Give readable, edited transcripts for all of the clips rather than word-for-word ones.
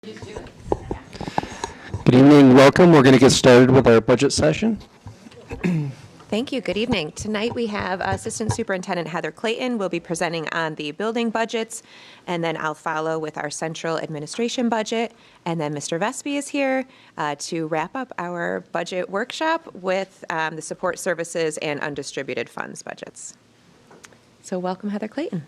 Good evening, welcome. We're going to get started with our budget session. Thank you. Good evening. Tonight we have Assistant Superintendent Heather Clayton will be presenting on the building budgets, and then I'll follow with our central administration budget, and then Mr. Vespi is here to wrap up our budget workshop with the support services and undistributed funds budgets. So welcome, Heather Clayton.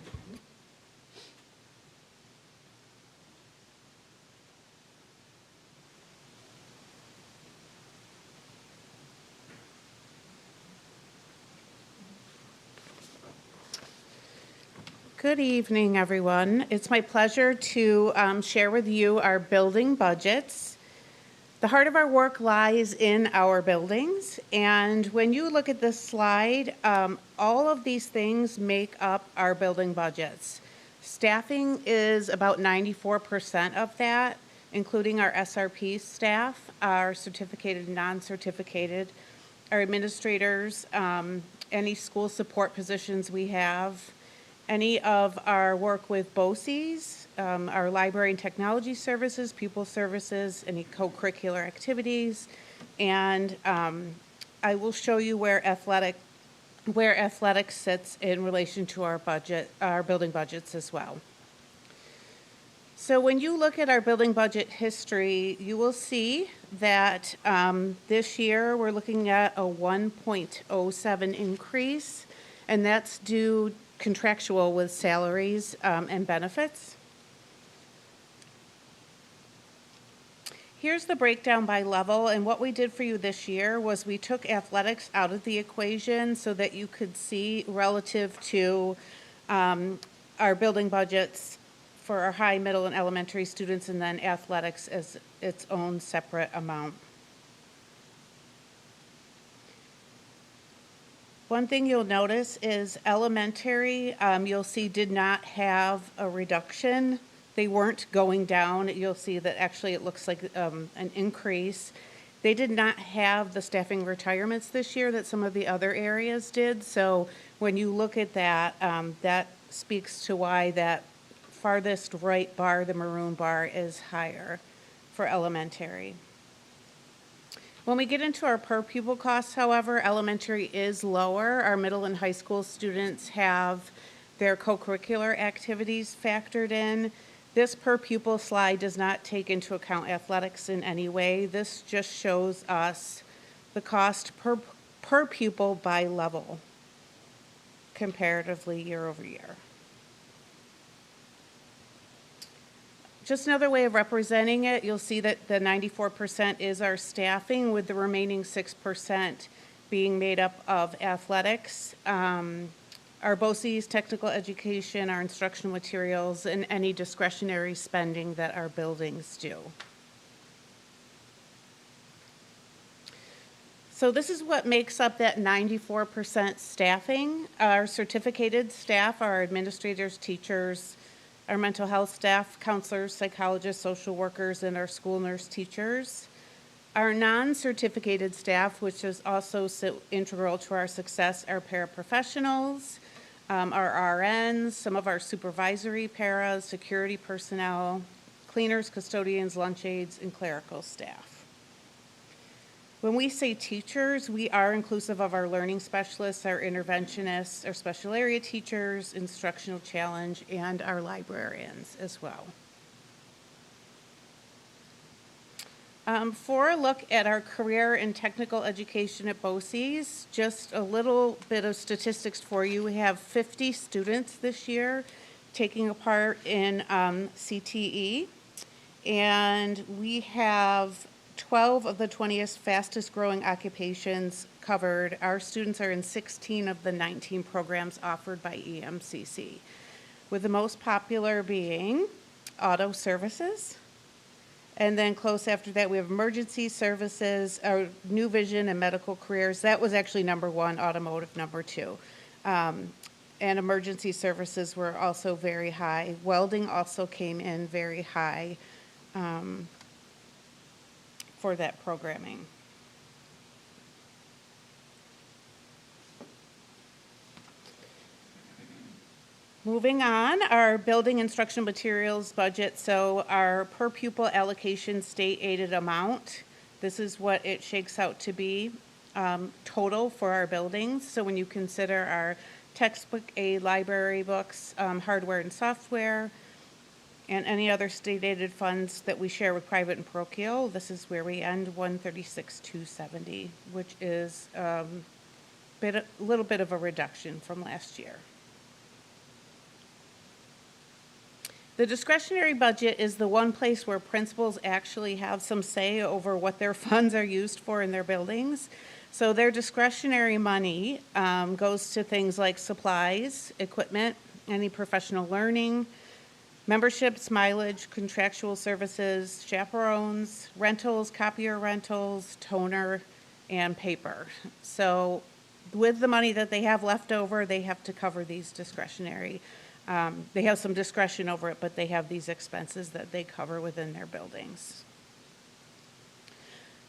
Good evening, everyone. It's my pleasure to share with you our building budgets. The heart of our work lies in our buildings, and when you look at this slide, all of these things make up our building budgets. Staffing is about 94% of that, including our SRP staff, our certificated and non-certificated, our administrators, any school support positions we have, any of our work with BOCES, our library and technology services, pupil services, any co-curricular activities, and I will show you where athletics sits in relation to our budget, our building budgets as well. So when you look at our building budget history, you will see that this year we're looking at a 1.07 increase, and that's due contractual with salaries and benefits. Here's the breakdown by level, and what we did for you this year was we took athletics out of the equation so that you could see relative to our building budgets for our high, middle, and elementary students, and then athletics as its own separate amount. One thing you'll notice is elementary, you'll see did not have a reduction. They weren't going down. You'll see that actually it looks like an increase. They did not have the staffing retirements this year that some of the other areas did. So when you look at that, that speaks to why that farthest right bar, the maroon bar, is higher for elementary. When we get into our per pupil costs, however, elementary is lower. Our middle and high school students have their co-curricular activities factored in. This per pupil slide does not take into account athletics in any way. This just shows us the cost per pupil by level comparatively year over year. Just another way of representing it, you'll see that the 94% is our staffing, with the remaining 6% being made up of athletics, our BOCES, technical education, our instructional materials, and any discretionary spending that our buildings do. So this is what makes up that 94% staffing. Our certificated staff, our administrators, teachers, our mental health staff, counselors, psychologists, social workers, and our school nurse teachers. Our non-certificated staff, which is also so integral to our success, are paraprofessionals, our RNs, some of our supervisory paras, security personnel, cleaners, custodians, lunch aides, and clerical staff. When we say teachers, we are inclusive of our learning specialists, our interventionists, our special area teachers, instructional challenge, and our librarians as well. For a look at our career and technical education at BOCES, just a little bit of statistics for you. We have 50 students this year taking a part in CTE, and we have 12 of the 20th fastest growing occupations covered. Our students are in 16 of the 19 programs offered by EMCC, with the most popular being auto services. And then close after that, we have emergency services, our new vision and medical careers. That was actually number one, automotive number two. And emergency services were also very high. Welding also came in very high for that programming. Moving on, our building instructional materials budget. So our per pupil allocation state aided amount, this is what it shakes out to be total for our buildings. So when you consider our textbook aid, library books, hardware and software, and any other state aided funds that we share with private and parochial, this is where we end 136,270, which is a little bit of a reduction from last year. The discretionary budget is the one place where principals actually have some say over what their funds are used for in their buildings. So their discretionary money goes to things like supplies, equipment, any professional learning, memberships, mileage, contractual services, chaperones, rentals, copier rentals, toner, and paper. So with the money that they have left over, they have to cover these discretionary. They have some discretion over it, but they have these expenses that they cover within their buildings.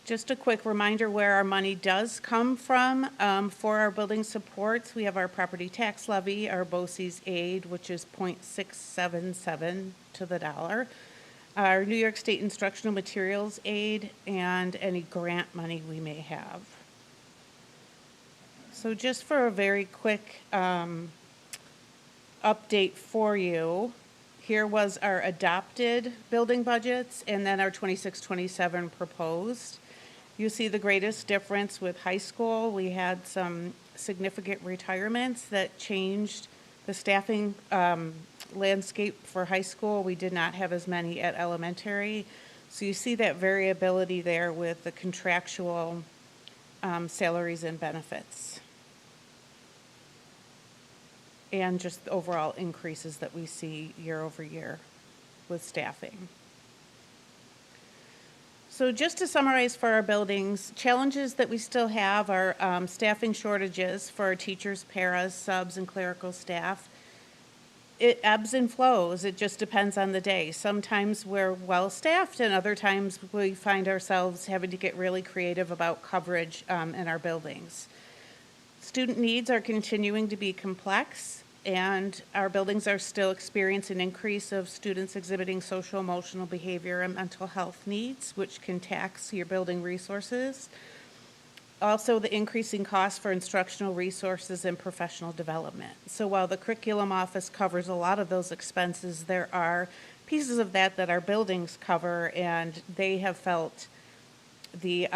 Just a quick reminder where our money does come from for our building supports. We have our property tax levy, our BOCES aid, which is 0.677 to the dollar, our New York State instructional materials aid, and any grant money we may have. So just for a very quick update for you, here was our adopted building budgets and then our 26-27 proposed. You see the greatest difference with high school. We had some significant retirements that changed the staffing landscape for high school. We did not have as many at elementary. So you see that variability there with the contractual salaries and benefits, and just the overall increases that we see year over year with staffing. So just to summarize for our buildings, challenges that we still have are staffing shortages for our teachers, paras, subs, and clerical staff. It ebbs and flows. It just depends on the day. Sometimes we're well-staffed, and other times we find ourselves having to get really creative about coverage in our buildings. Student needs are continuing to be complex, and our buildings are still experiencing an increase of students exhibiting social, emotional, behavior, and mental health needs, which can tax your building resources. Also, the increasing cost for instructional resources and professional development. So while the curriculum office covers a lot of those expenses, there are pieces of that that our buildings cover, and they have felt the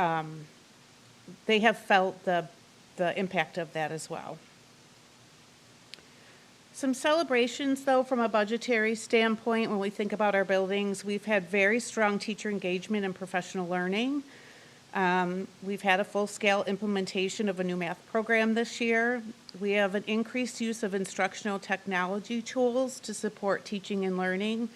impact of that as well. Some celebrations, though, from a budgetary standpoint, when we think about our buildings, we've had very strong teacher engagement and professional learning. We've had a full-scale implementation of a new math program this year. We have an increased use of instructional technology tools to support teaching and learning.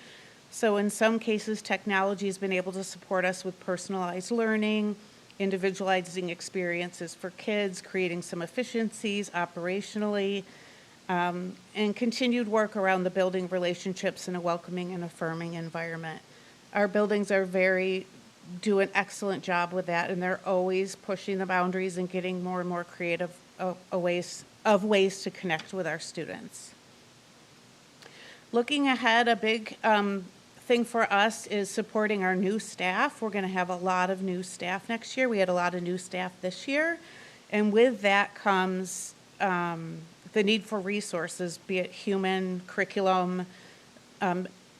So in some cases, technology has been able to support us with personalized learning, individualizing experiences for kids, creating some efficiencies operationally, and continued work around the building relationships in a welcoming and affirming environment. Our buildings are do an excellent job with that, and they're always pushing the boundaries and getting more and more creative ways to connect with our students. Looking ahead, a big thing for us is supporting our new staff. We're going to have a lot of new staff next year. We had a lot of new staff this year, and with that comes the need for resources, be it human, curriculum,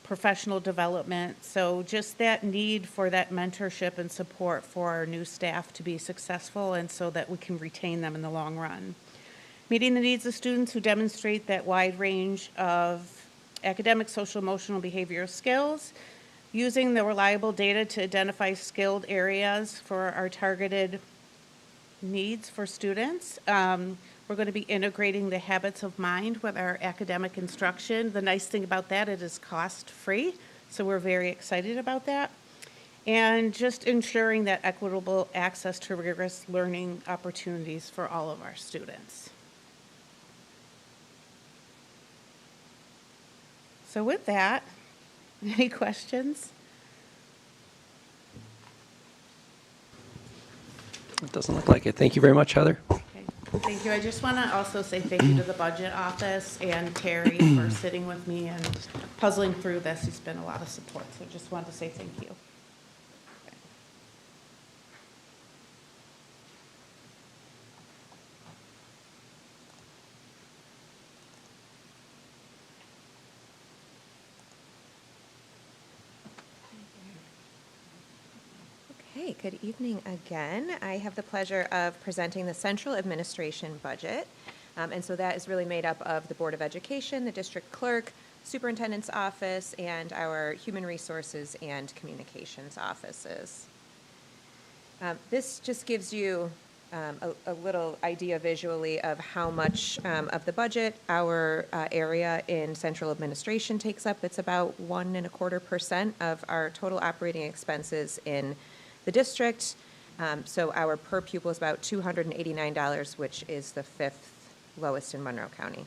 professional development. So just that need for that mentorship and support for our new staff to be successful, and so that we can retain them in the long run. Meeting the needs of students who demonstrate that wide range of academic, social, emotional, behavioral skills, using the reliable data to identify skilled areas for our targeted needs for students. We're going to be integrating the habits of mind with our academic instruction. The nice thing about that, it is cost-free, so we're very excited about that. And just ensuring that equitable access to rigorous learning opportunities for all of our students. So with that, any questions? It doesn't look like it. Thank you very much, Heather. Okay. Thank you. I just want to also say thank you to the Budget Office and Terry for sitting with me and puzzling through this. It's been a lot of support, so just wanted to say thank you. Okay, good evening again. I have the pleasure of presenting the central administration budget. And so that is really made up of the Board of Education, the district clerk, superintendent's office, and our human resources and communications offices. This just gives you a little idea visually of how much of the budget our area in central administration takes up. It's about 1.25% of our total operating expenses in the district. So our per pupil is about $289, which is the 5th lowest in Monroe County.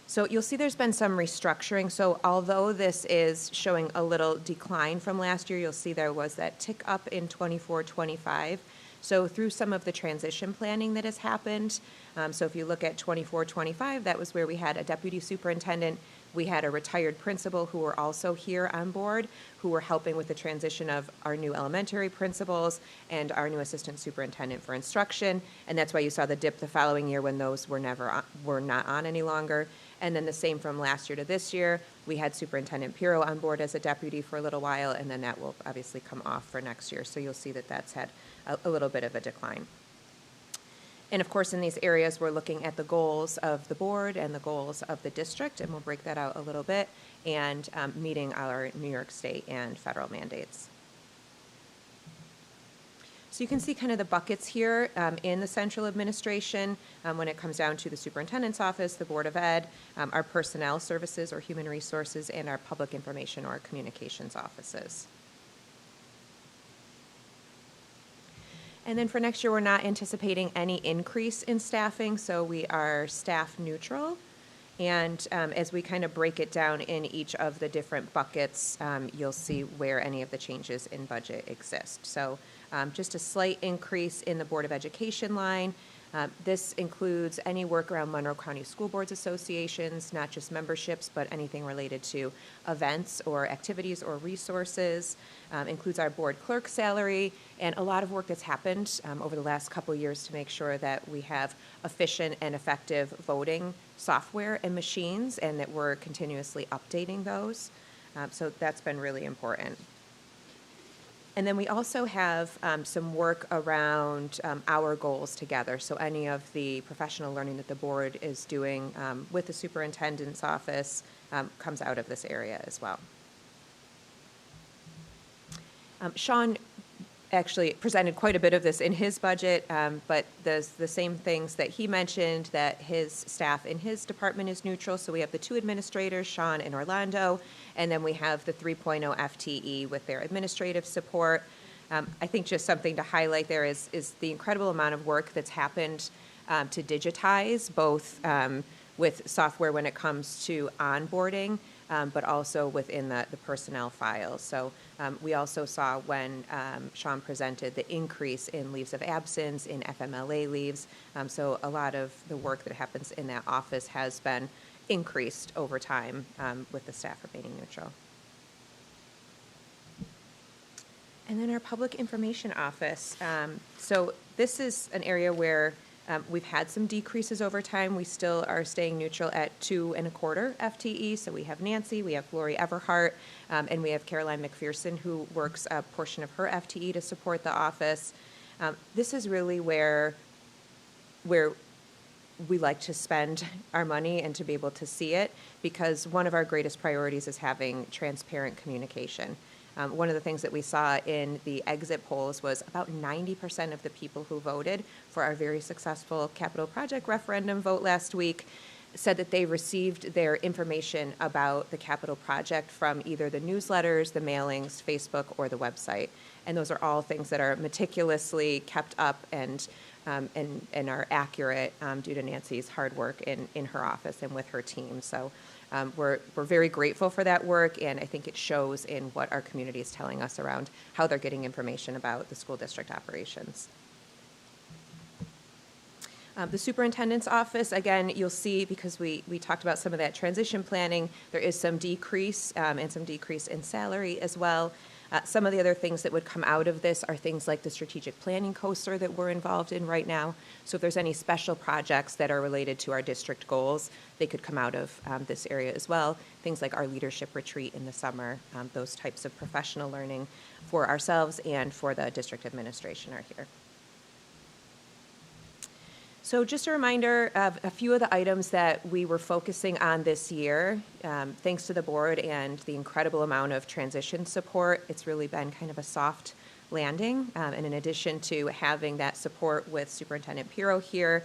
So you'll see there's been some restructuring. So although this is showing a little decline from last year, you'll see there was that tick up in 24-25. So through some of the transition planning that has happened, so if you look at 24-25, that was where we had a deputy superintendent. We had a retired principal who were also here on board, who were helping with the transition of our new elementary principals and our new assistant superintendent for instruction. And that's why you saw the dip the following year when those were not on any longer. And then the same from last year to this year. We had Superintendent Pirro on board as a deputy for a little while, and then that will obviously come off for next year. So you'll see that that's had a little bit of a decline. And of course, in these areas, we're looking at the goals of the board and the goals of the district, and we'll break that out a little bit, and meeting our New York State and federal mandates. So you can see kind of the buckets here in the central administration when it comes down to the superintendent's office, the Board of Ed, our personnel services or human resources, and our public information or communications offices. And then for next year, we're not anticipating any increase in staffing, so we are staff neutral. And as we kind of break it down in each of the different buckets, you'll see where any of the changes in budget exist. So just a slight increase in the Board of Education line. This includes any work around Monroe County School Boards Associations, not just memberships, but anything related to events or activities or resources. Includes our board clerk salary and a lot of work that's happened over the last couple of years to make sure that we have efficient and effective voting software and machines, and that we're continuously updating those. So that's been really important. And then we also have some work around our goals together. So any of the professional learning that the board is doing with the superintendent's office comes out of this area as well. Sean actually presented quite a bit of this in his budget, but the same things that he mentioned, that his staff in his department is neutral. So we have the 2 administrators, Sean and Orlando, and then we have the 3.0 FTE with their administrative support. I think just something to highlight there is the incredible amount of work that's happened to digitize, both with software when it comes to onboarding, but also within the personnel files. So we also saw when Sean presented the increase in leaves of absence, in FMLA leaves. So a lot of the work that happens in that office has been increased over time with the staff remaining neutral. And then our public information office. So this is an area where we've had some decreases over time. We still are staying neutral at 2.25 FTE. So we have Nancy, we have Lori Everhart, and we have Caroline McPherson, who works a portion of her FTE to support the office. This is really where we like to spend our money and to be able to see it, because one of our greatest priorities is having transparent communication. One of the things that we saw in the exit polls was about 90% of the people who voted for our very successful capital project referendum vote last week said that they received their information about the capital project from either the newsletters, the mailings, Facebook, or the website. And those are all things that are meticulously kept up and are accurate due to Nancy's hard work in her office and with her team. So we're very grateful for that work, and I think it shows in what our community is telling us around how they're getting information about the school district operations. The superintendent's office, again, you'll see, because we talked about some of that transition planning, there is some decrease and some decrease in salary as well. Some of the other things that would come out of this are things like the strategic planning coaster that we're involved in right now. So if there's any special projects that are related to our district goals, they could come out of this area as well. Things like our leadership retreat in the summer, those types of professional learning for ourselves and for the district administration are here. So just a reminder of a few of the items that we were focusing on this year. Thanks to the board and the incredible amount of transition support, it's really been kind of a soft landing. And in addition to having that support with Superintendent Pirro here,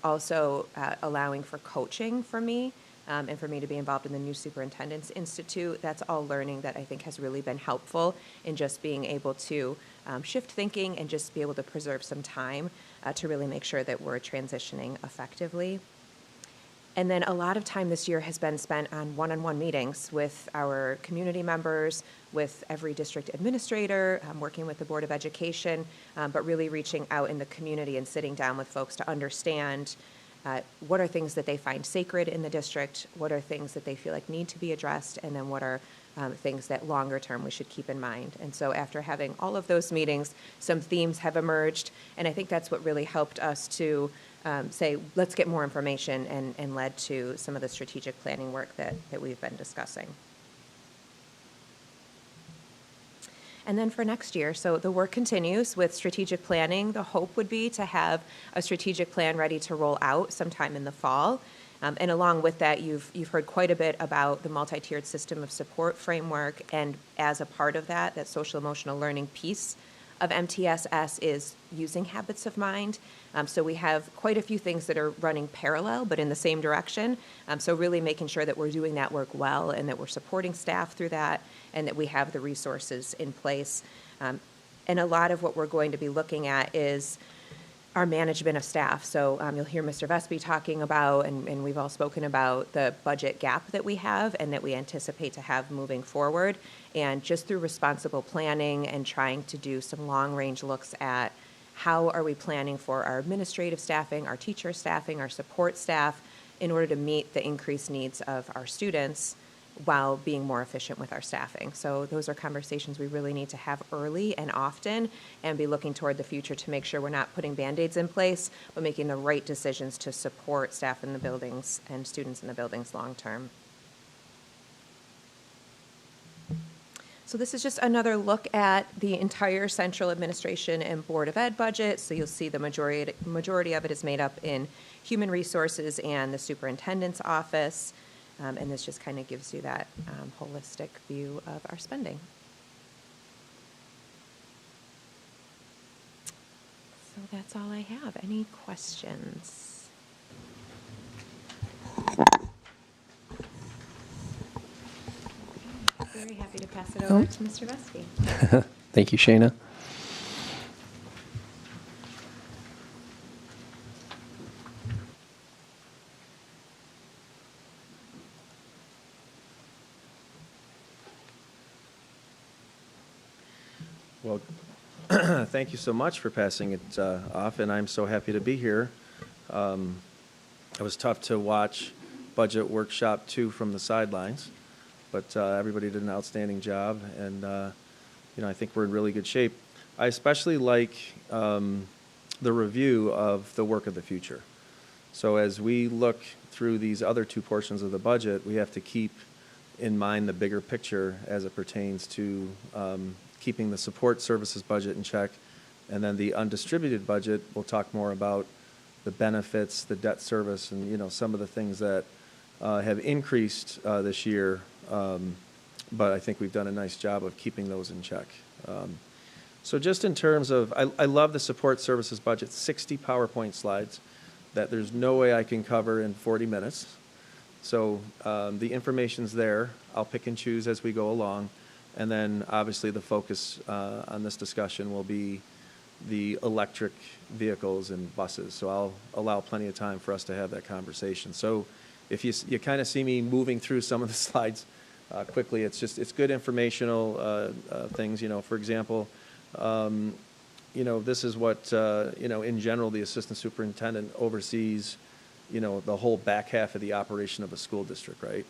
also allowing for coaching for me and for me to be involved in the new Superintendent's Institute. That's all learning that I think has really been helpful in just being able to shift thinking and just be able to preserve some time to really make sure that we're transitioning effectively. And then a lot of time this year has been spent on one-on-one meetings with our community members, with every district administrator, working with the Board of Education, but really reaching out in the community and sitting down with folks to understand what are things that they find sacred in the district, what are things that they feel like need to be addressed, and then what are things that longer term we should keep in mind. And so after having all of those meetings, some themes have emerged, and I think that's what really helped us to say, let's get more information, and led to some of the strategic planning work that we've been discussing. And then for next year, so the work continues with strategic planning. The hope would be to have a strategic plan ready to roll out sometime in the fall. And along with that, you've heard quite a bit about the multi-tiered system of support framework, and as a part of that, that social emotional learning piece of MTSS is using habits of mind. So we have quite a few things that are running parallel, but in the same direction. So really making sure that we're doing that work well, and that we're supporting staff through that, and that we have the resources in place. And a lot of what we're going to be looking at is our management of staff. So you'll hear Mr. Vespi talking about, and we've all spoken about, the budget gap that we have and that we anticipate to have moving forward. And just through responsible planning and trying to do some long-range looks at how are we planning for our administrative staffing, our teacher staffing, our support staff, in order to meet the increased needs of our students while being more efficient with our staffing. So those are conversations we really need to have early and often, and be looking toward the future to make sure we're not putting Band-Aids in place, but making the right decisions to support staff in the buildings and students in the buildings long term. So this is just another look at the entire central administration and Board of Ed budget. So you'll see the majority of it is made up in human resources and the superintendent's office. And this just kind of gives you that holistic view of our spending. So that's all I have. Any questions? Very happy to pass it over to Mr. Vespi. Thank you, Shayna. Well, thank you so much for passing it off, and I'm so happy to be here. It was tough to watch Budget Workshop 2 from the sidelines, but everybody did an outstanding job, and I think we're in really good shape. I especially like the review of the work of the future. So as we look through these other two portions of the budget, we have to keep in mind the bigger picture as it pertains to keeping the support services budget in check. And then the undistributed budget, we'll talk more about the benefits, the debt service, and some of the things that have increased this year. But I think we've done a nice job of keeping those in check. So just in terms of, I love the support services budget, 60 PowerPoint slides that there's no way I can cover in 40 minutes. So the information's there. I'll pick and choose as we go along. And then obviously the focus on this discussion will be the electric vehicles and buses. So I'll allow plenty of time for us to have that conversation. So if you kind of see me moving through some of the slides quickly, it's good informational things. For example, this is what, in general, the assistant superintendent oversees, the whole back half of the operation of a school district, right?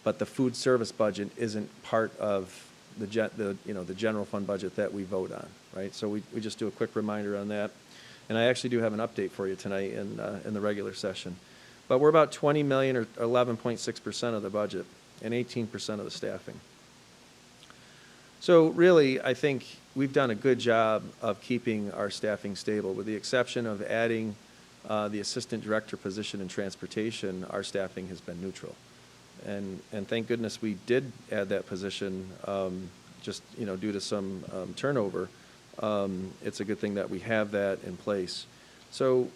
But the food service budget isn't part of the general fund budget that we vote on, right? So we just do a quick reminder on that. And I actually do have an update for you tonight in the regular session. But we're about 20 million or 11.6% of the budget and 18% of the staffing. So really, I think we've done a good job of keeping our staffing stable. With the exception of adding the assistant director position in transportation, our staffing has been neutral. And thank goodness we did add that position just due to some turnover. It's a good thing that we have that in place. So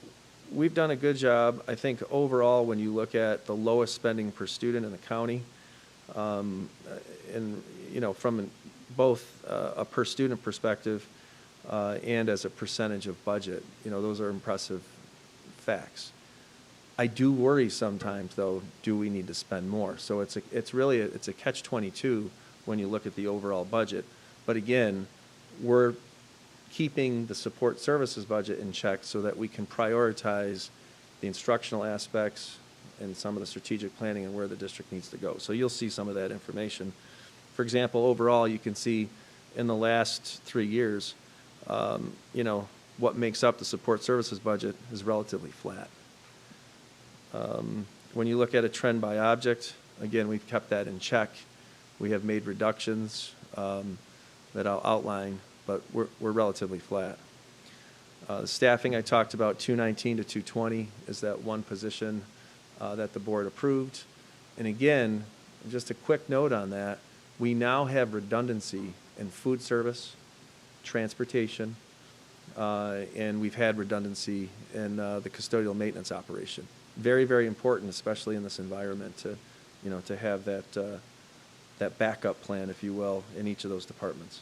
we've done a good job. I think overall, when you look at the lowest spending per student in the county, and from both a per student perspective and as a percentage of budget, those are impressive facts. I do worry sometimes, though, do we need to spend more? So it's really a catch-22 when you look at the overall budget. But again, we're keeping the support services budget in check so that we can prioritize the instructional aspects and some of the strategic planning and where the district needs to go. So you'll see some of that information. For example, overall, you can see in the last 3 years, what makes up the support services budget is relatively flat. When you look at a trend by object, again, we've kept that in check. We have made reductions that I'll outline, but we're relatively flat. The staffing I talked about, 219 to 220, is that one position that the board approved. And again, just a quick note on that, we now have redundancy in food service, transportation, and we've had redundancy in the custodial maintenance operation. Very, very important, especially in this environment, to have that backup plan, if you will, in each of those departments.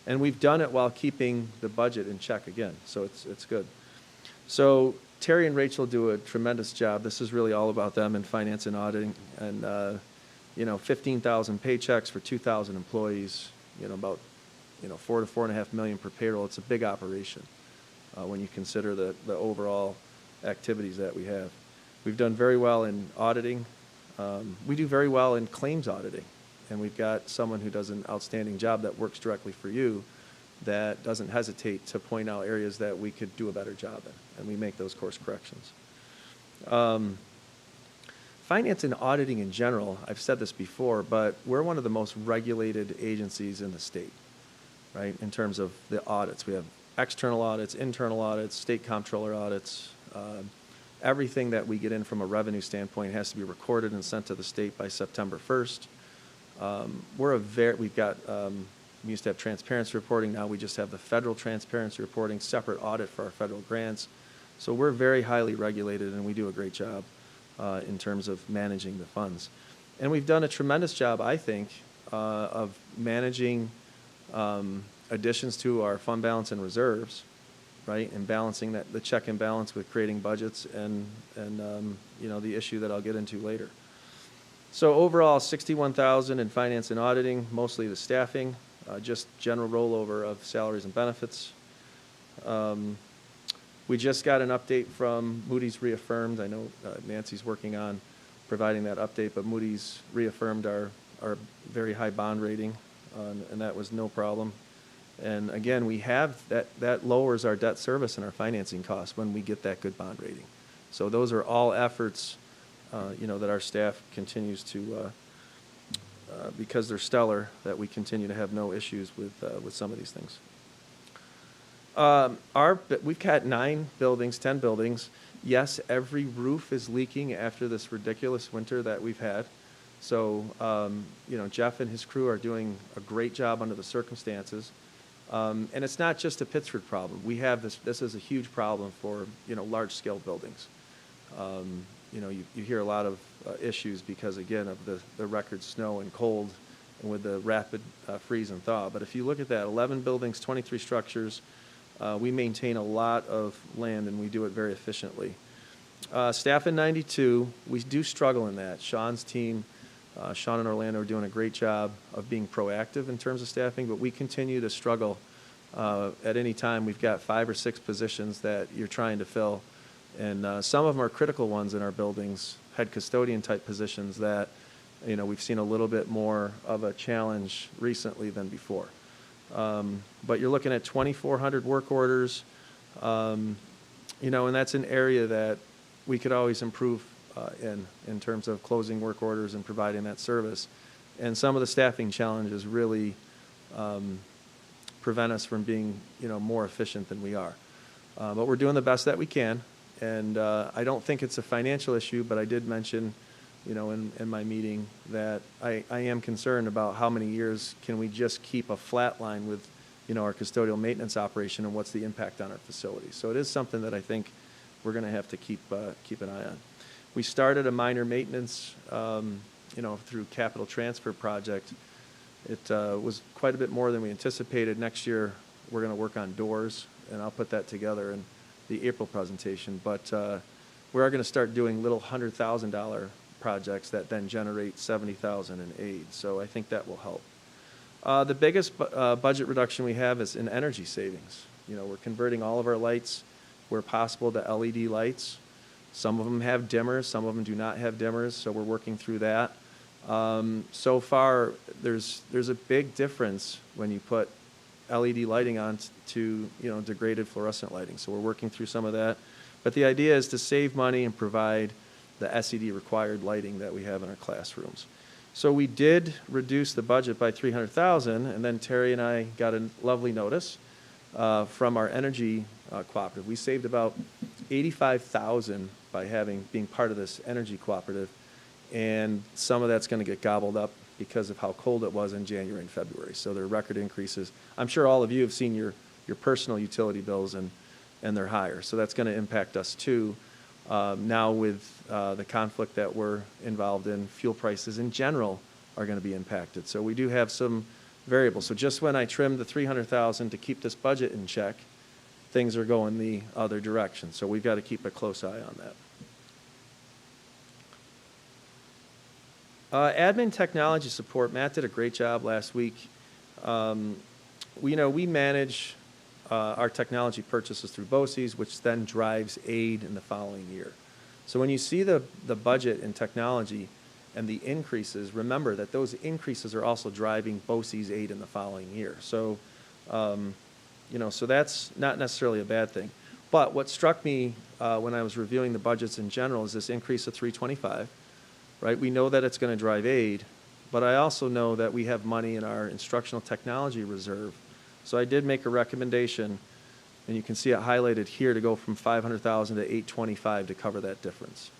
And we've done it while keeping the budget in check again, so it's good. So Terry and Rachel do a tremendous job. This is really all about them in finance and auditing, and 15,000 paychecks for 2,000 employees. About 4 to 4.5 million per payroll. It's a big operation when you consider the overall activities that we have. We've done very well in auditing. We do very well in claims auditing. And we've got someone who does an outstanding job that works directly for you that doesn't hesitate to point out areas that we could do a better job in. And we make those course corrections. Finance and auditing in general, I've said this before, but we're one of the most regulated agencies in the state, right, in terms of the audits. We have external audits, internal audits, state comptroller audits. Everything that we get in from a revenue standpoint has to be recorded and sent to the state by September 1st. We used to have transparency reporting. Now we just have the federal transparency reporting, separate audit for our federal grants. So we're very highly regulated, and we do a great job in terms of managing the funds. And we've done a tremendous job, I think, of managing additions to our fund balance and reserves, right, and balancing the check and balance with creating budgets and the issue that I'll get into later. So overall, 61,000 in finance and auditing, mostly the staffing, just general rollover of salaries and benefits. We just got an update from Moody's reaffirmed. I know Nancy's working on providing that update, but Moody's reaffirmed our very high bond rating, and that was no problem. And again, we have that lowers our debt service and our financing costs when we get that good bond rating. So those are all efforts, that our staff continues to, because they're stellar, that we continue to have no issues with some of these things. We've got 10 buildings. Yes, every roof is leaking after this ridiculous winter that we've had. So, Jeff and his crew are doing a great job under the circumstances. And it's not just a Pittsford problem. We have this is a huge problem for, large-scale buildings. You hear a lot of issues because, again, of the record snow and cold and with the rapid freeze and thaw. But if you look at that, 11 buildings, 23 structures, we maintain a lot of land, and we do it very efficiently. Staff in 92, we do struggle in that. Sean's team, Sean and Orlando are doing a great job of being proactive in terms of staffing, but we continue to struggle At any time, we've got 5 or 6 positions that you're trying to fill, and some of them are critical ones in our buildings, head custodian type positions that, we've seen a little bit more of a challenge recently than before. But you're looking at 2,400 work orders, and that's an area that we could always improve in terms of closing work orders and providing that service. And some of the staffing challenges really prevent us from being, more efficient than we are. But we're doing the best that we can, and I don't think it's a financial issue, but I did mention, in my meeting that I am concerned about how many years can we just keep a flat line with, our custodial maintenance operation and what's the impact on our facilities. So it is something that I think we're going to have to keep an eye on. We started a minor maintenance, through capital transfer project. It was quite a bit more than we anticipated. Next year, we're going to work on doors, and I'll put that together in the April presentation. But we are going to start doing little $100,000 projects that then generate $70,000 in aid. So I think that will help. The biggest budget reduction we have is in energy savings. We're converting all of our lights where possible to LED lights. Some of them have dimmers, some of them do not have dimmers, so we're working through that. So far, there's a big difference when you put LED lighting on to degraded fluorescent lighting. So we're working through some of that. But the idea is to save money and provide the SED required lighting that we have in our classrooms. So we did reduce the budget by $300,000, and then Terry and I got a lovely notice from our energy cooperative. We saved about $85,000 by being part of this energy cooperative, and some of that's going to get gobbled up because of how cold it was in January and February. So there are record increases. I'm sure all of you have seen your personal utility bills, and they're higher. So that's going to impact us too. Now with the conflict that we're involved in, fuel prices in general are going to be impacted. So we do have some variables. So just when I trimmed the $300,000 to keep this budget in check, things are going the other direction. So we've got to keep a close eye on that. Admin technology support, Matt did a great job last week. We manage our technology purchases through BOCES, which then drives aid in the following year. So when you see the budget in technology and the increases, remember that those increases are also driving BOCES aid in the following year. So, so that's not necessarily a bad thing. But what struck me when I was reviewing the budgets in general is this increase of $325, right? We know that it's going to drive aid, but I also know that we have money in our instructional technology reserve. So I did make a recommendation, and you can see it highlighted here, to go from $500,000 to $825 to cover that difference.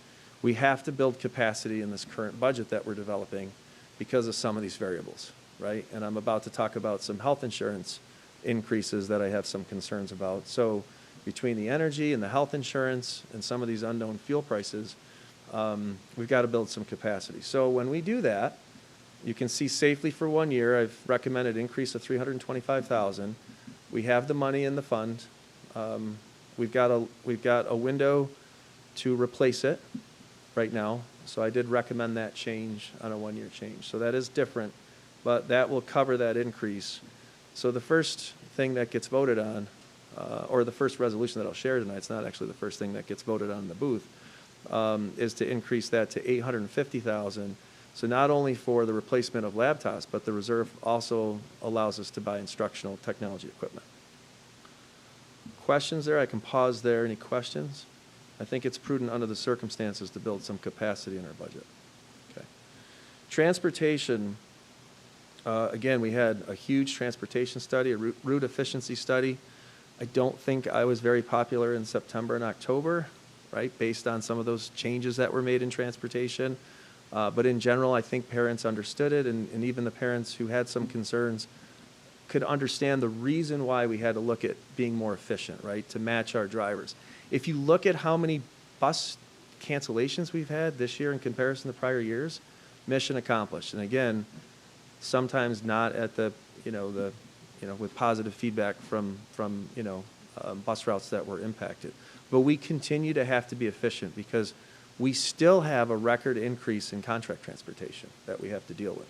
We have to build capacity in this current budget that we're developing because of some of these variables, right? And I'm about to talk about some health insurance increases that I have some concerns about. So between the energy and the health insurance and some of these unknown fuel prices, we've got to build some capacity. So when we do that, you can see safely for 1 year, I've recommended an increase of $325,000. We have the money in the fund. We've got a window to replace it right now. So I did recommend that change on a 1-year change. So that is different, but that will cover that increase. So the first thing that gets voted on, or the first resolution that I'll share tonight, it's not actually the first thing that gets voted on in the booth, is to increase that to $850,000. So not only for the replacement of laptops, but the reserve also allows us to buy instructional technology equipment. Questions there? I can pause there. Any questions? I think it's prudent under the circumstances to build some capacity in our budget. Okay. Transportation, again, we had a huge transportation study, a route efficiency study. I don't think I was very popular in September and October, right, based on some of those changes that were made in transportation. But in general, I think parents understood it, and even the parents who had some concerns could understand the reason why we had to look at being more efficient, right, to match our drivers. If you look at how many bus cancellations we've had this year in comparison to prior years, mission accomplished. And again, sometimes not at with positive feedback from bus routes that were impacted. But we continue to have to be efficient because we still have a record increase in contract transportation that we have to deal with,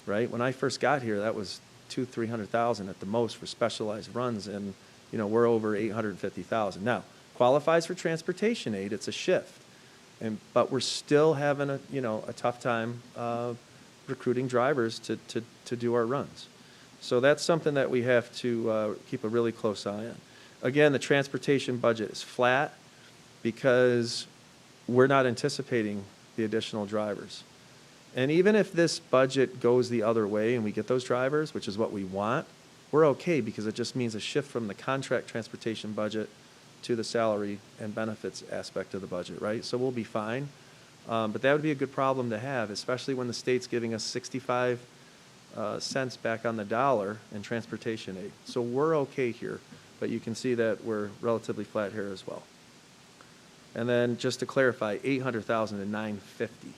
right? When I first got here, that was $300,000 at the most for specialized runs, and, you know, we're over $850,000. Now, qualifies for transportation aid, it's a shift. But we're still having a tough time recruiting drivers to do our runs. So that's something that we have to keep a really close eye on. Again, the transportation budget is flat because we're not anticipating the additional drivers. And even if this budget goes the other way and we get those drivers, which is what we want, we're okay because it just means a shift from the contract transportation budget to the salary and benefits aspect of the budget, right? So we'll be fine. But that would be a good problem to have, especially when the state's giving us 65 cents back on the dollar in transportation aid. So we're okay here, but you can see that we're relatively flat here as well. And then just to clarify, 800,000 to 950.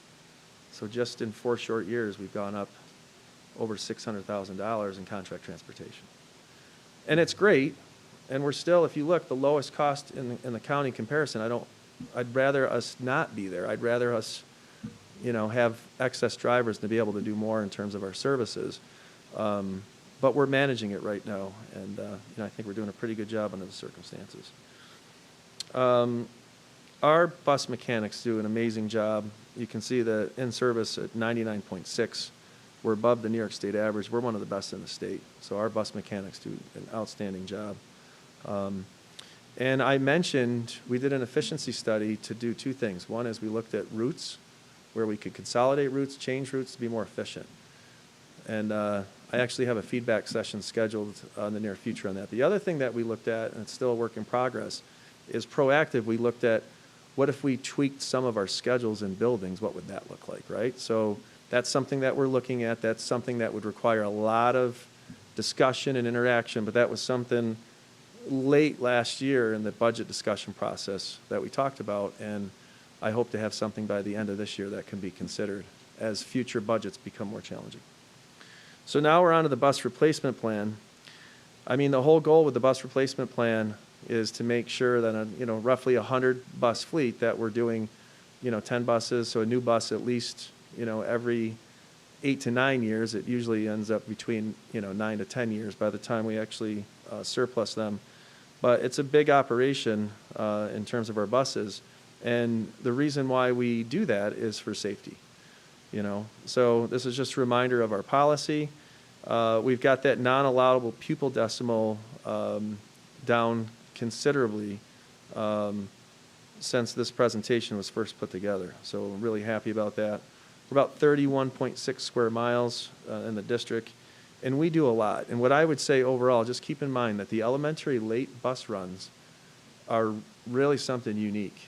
So just in 4 short years, we've gone up over $600,000 in contract transportation. And it's great. And we're still, if you look, the lowest cost in the county comparison. I'd rather us not be there. I'd rather us, have excess drivers to be able to do more in terms of our services. But we're managing it right now, and I think we're doing a pretty good job under the circumstances. Our bus mechanics do an amazing job. You can see the in-service at 99.6. We're above the New York State average. We're one of the best in the state. So our bus mechanics do an outstanding job. And I mentioned we did an efficiency study to do 2 things. One is we looked at routes, where we could consolidate routes, change routes to be more efficient. And I actually have a feedback session scheduled in the near future on that. The other thing that we looked at, and it's still a work in progress, is proactive. We looked at what if we tweaked some of our schedules in buildings, what would that look like, right? So that's something that we're looking at. That's something that would require a lot of discussion and interaction, but that was something late last year in the budget discussion process that we talked about, and I hope to have something by the end of this year that can be considered as future budgets become more challenging. So now we're on to the bus replacement plan. I mean, the whole goal with the bus replacement plan is to make sure that roughly 100 bus fleet that we're doing 10 buses, so a new bus at least every 8 to 9 years. It usually ends up between 9 to 10 years by the time we actually surplus them. But it's a big operation in terms of our buses, and the reason why we do that is for safety. So this is just a reminder of our policy. We've got that non-allowable pupil decimal down considerably since this presentation was first put together. So I'm really happy about that. We're about 31.6 square miles in the district, and we do a lot. And what I would say overall, just keep in mind that the elementary late bus runs are really something unique.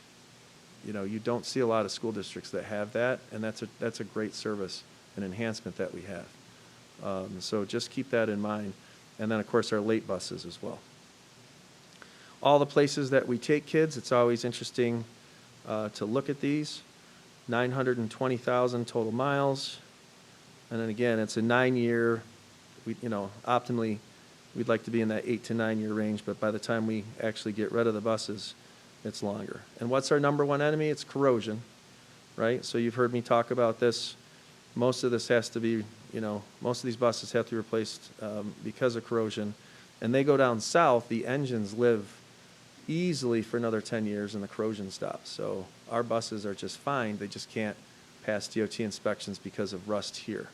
You don't see a lot of school districts that have that, and that's a great service and enhancement that we have. So just keep that in mind. And then, of course, our late buses as well. All the places that we take kids, it's always interesting to look at these. 920,000 total miles. And then again, it's a 9-year, optimally, we'd like to be in that 8 to 9 year range, but by the time we actually get rid of the buses, it's longer. And what's our number one enemy? It's corrosion, right? So you've heard me talk about this. Most of this has to be, most of these buses have to be replaced because of corrosion. And they go down south, the engines live easily for another 10 years and the corrosion stops. So our buses are just fine. They just can't pass DOT inspections because of rust here.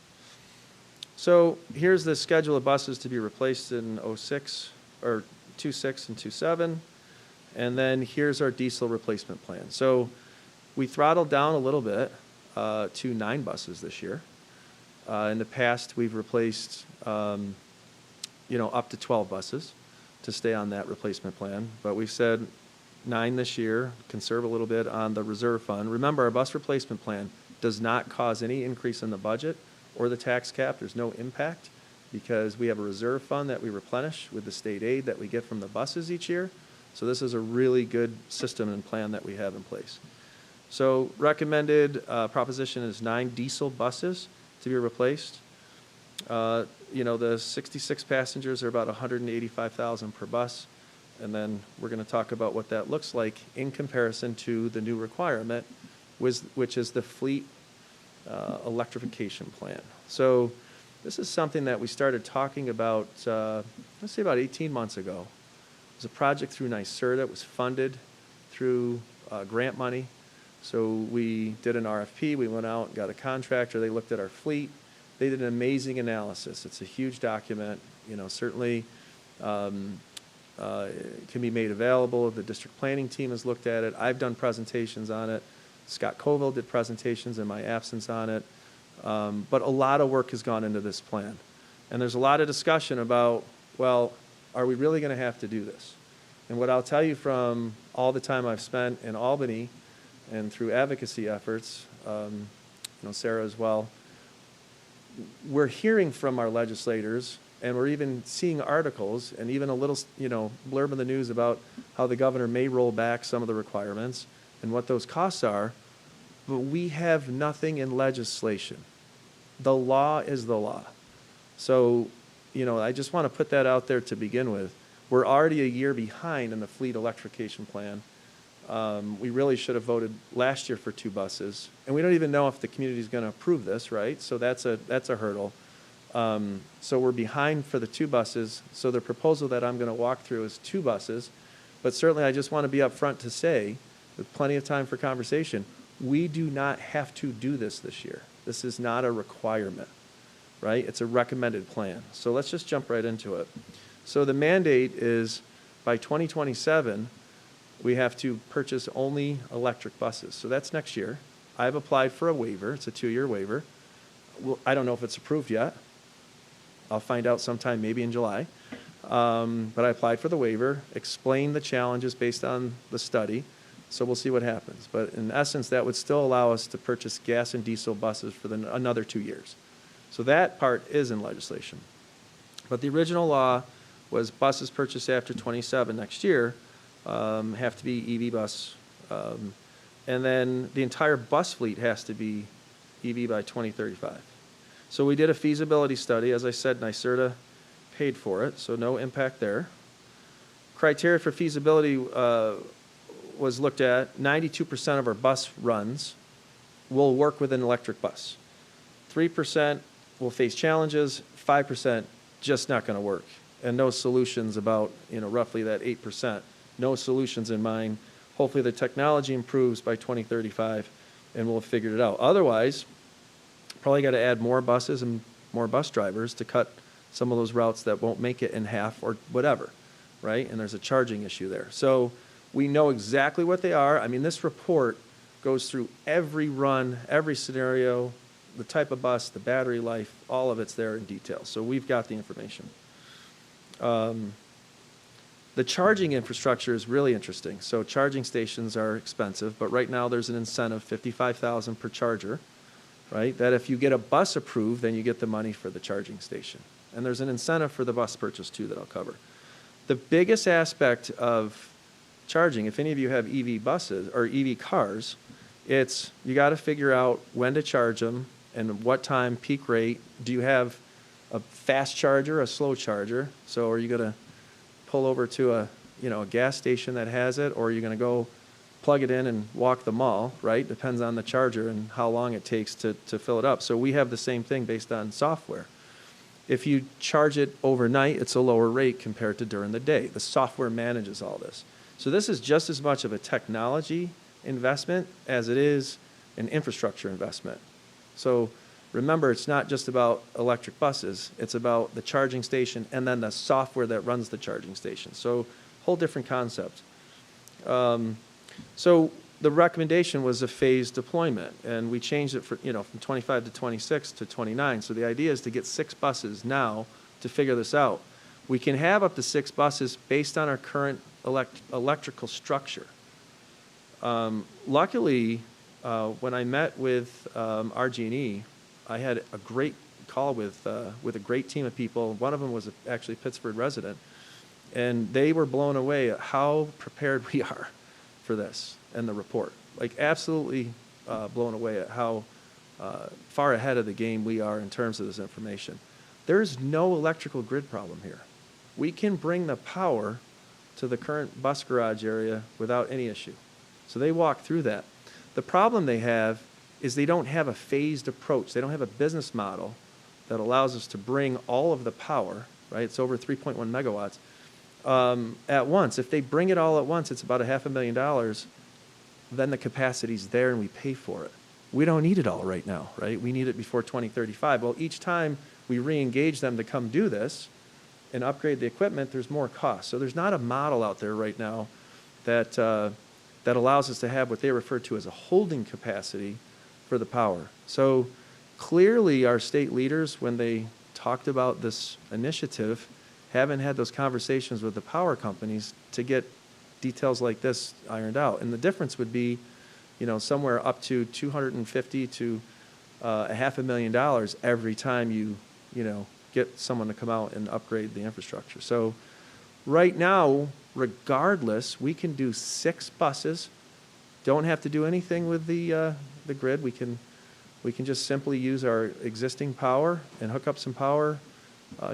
So here's the schedule of buses to be replaced in 06, or 26 and 27. And then here's our diesel replacement plan. So we throttled down a little bit to 9 buses this year. In the past, we've replaced, up to 12 buses to stay on that replacement plan. But we've said 9 this year, conserve a little bit on the reserve fund. Remember, our bus replacement plan does not cause any increase in the budget or the tax cap. There's no impact because we have a reserve fund that we replenish with the state aid that we get from the buses each year. So this is a really good system and plan that we have in place. So recommended proposition is 9 diesel buses to be replaced. The 66 passengers are about 185,000 per bus. And then we're going to talk about what that looks like in comparison to the new requirement, which is the fleet electrification plan. So This is something that we started talking about, let's say about 18 months ago. It was a project through NYSERDA. It was funded through grant money. So we did an RFP. We went out and got a contractor. They looked at our fleet. They did an amazing analysis. It's a huge document. Certainly it can be made available. The district planning team has looked at it. I've done presentations on it. Scott Colville did presentations in my absence on it. But a lot of work has gone into this plan. And there's a lot of discussion about, well, are we really going to have to do this? And what I'll tell you from all the time I've spent in Albany and through advocacy efforts, Sarah as well, we're hearing from our legislators, and we're even seeing articles and even a little, blurb in the news about how the governor may roll back some of the requirements and what those costs are, but we have nothing in legislation. The law is the law. So, I just want to put that out there to begin with. We're already a year behind in the fleet electrification plan. We really should have voted last year for 2 buses, and we don't even know if the community is going to approve this, right? So that's a hurdle. So we're behind for the 2 buses. So the proposal that I'm going to walk through is 2 buses, but certainly I just want to be upfront to say, with plenty of time for conversation, we do not have to do this year. This is not a requirement, right? It's a recommended plan. So let's just jump right into it. So the mandate is by 2027, we have to purchase only electric buses. So that's next year. I've applied for a waiver. It's a 2-year waiver. Well, I don't know if it's approved yet. I'll find out sometime, maybe in July. But I applied for the waiver, explained the challenges based on the study. So we'll see what happens. But in essence, that would still allow us to purchase gas and diesel buses for another 2 years. So that part is in legislation. But the original law was buses purchased after 27 next year have to be EV bus. And then the entire bus fleet has to be EV by 2035. So we did a feasibility study. As I said, NYSERDA paid for it, so no impact there. Criteria for feasibility was looked at. 92% of our bus runs will work with an electric bus. 3% will face challenges, 5% just not going to work. And no solutions about, roughly that 8%. No solutions in mind. Hopefully the technology improves by 2035 and we'll have figured it out. Otherwise, probably got to add more buses and more bus drivers to cut some of those routes that won't make it in half or whatever, right? And there's a charging issue there. So we know exactly what they are. I mean, this report goes through every run, every scenario, the type of bus, the battery life, all of it's there in detail. So we've got the information. The charging infrastructure is really interesting. So charging stations are expensive, but right now there's an incentive, $55,000 per charger, right? That if you get a bus approved, then you get the money for the charging station. And there's an incentive for the bus purchase too that I'll cover. The biggest aspect of charging, if any of you have EV buses or EV cars, it's you got to figure out when to charge them and what time, peak rate. Do you have a fast charger, a slow charger? So are you going to pull over to a gas station that has it, or are you going to go plug it in and walk the mall, right? Depends on the charger and how long it takes to fill it up. So we have the same thing based on software. If you charge it overnight, it's a lower rate compared to during the day. The software manages all this. So this is just as much of a technology investment as it is an infrastructure investment. So remember, it's not just about electric buses. It's about the charging station and then the software that runs the charging station. So whole different concept. So the recommendation was a phased deployment, and we changed it from 25 to 26 to 29. So the idea is to get 6 buses now to figure this out. We can have up to 6 buses based on our current electrical structure. Luckily, when I met with RG&E, I had a great call with a great team of people. One of them was actually a Pittsford resident, and they were blown away at how prepared we are for this and the report. Like absolutely blown away at how far ahead of the game we are in terms of this information. There's no electrical grid problem here. We can bring the power to the current bus garage area without any issue. So they walk through that. The problem they have is they don't have a phased approach. They don't have a business model that allows us to bring all of the power, right? It's over 3.1 megawatts, at once. If they bring it all at once, it's about $500,000. Then the capacity's there and we pay for it. We don't need it all right now, right? We need it before 2035. Well, each time we re-engage them to come do this and upgrade the equipment, there's more cost. So there's not a model out there right now that, that allows us to have what they refer to as a holding capacity for the power. So clearly our state leaders, when they talked about this initiative, haven't had those conversations with the power companies to get details like this ironed out. And the difference would be, you know, somewhere up to $250,000 to $500,000 every time you know, get someone to come out and upgrade the infrastructure. So right now, regardless, we can do 6 buses. Don't have to do anything with the grid. We can just simply use our existing power and hook up some power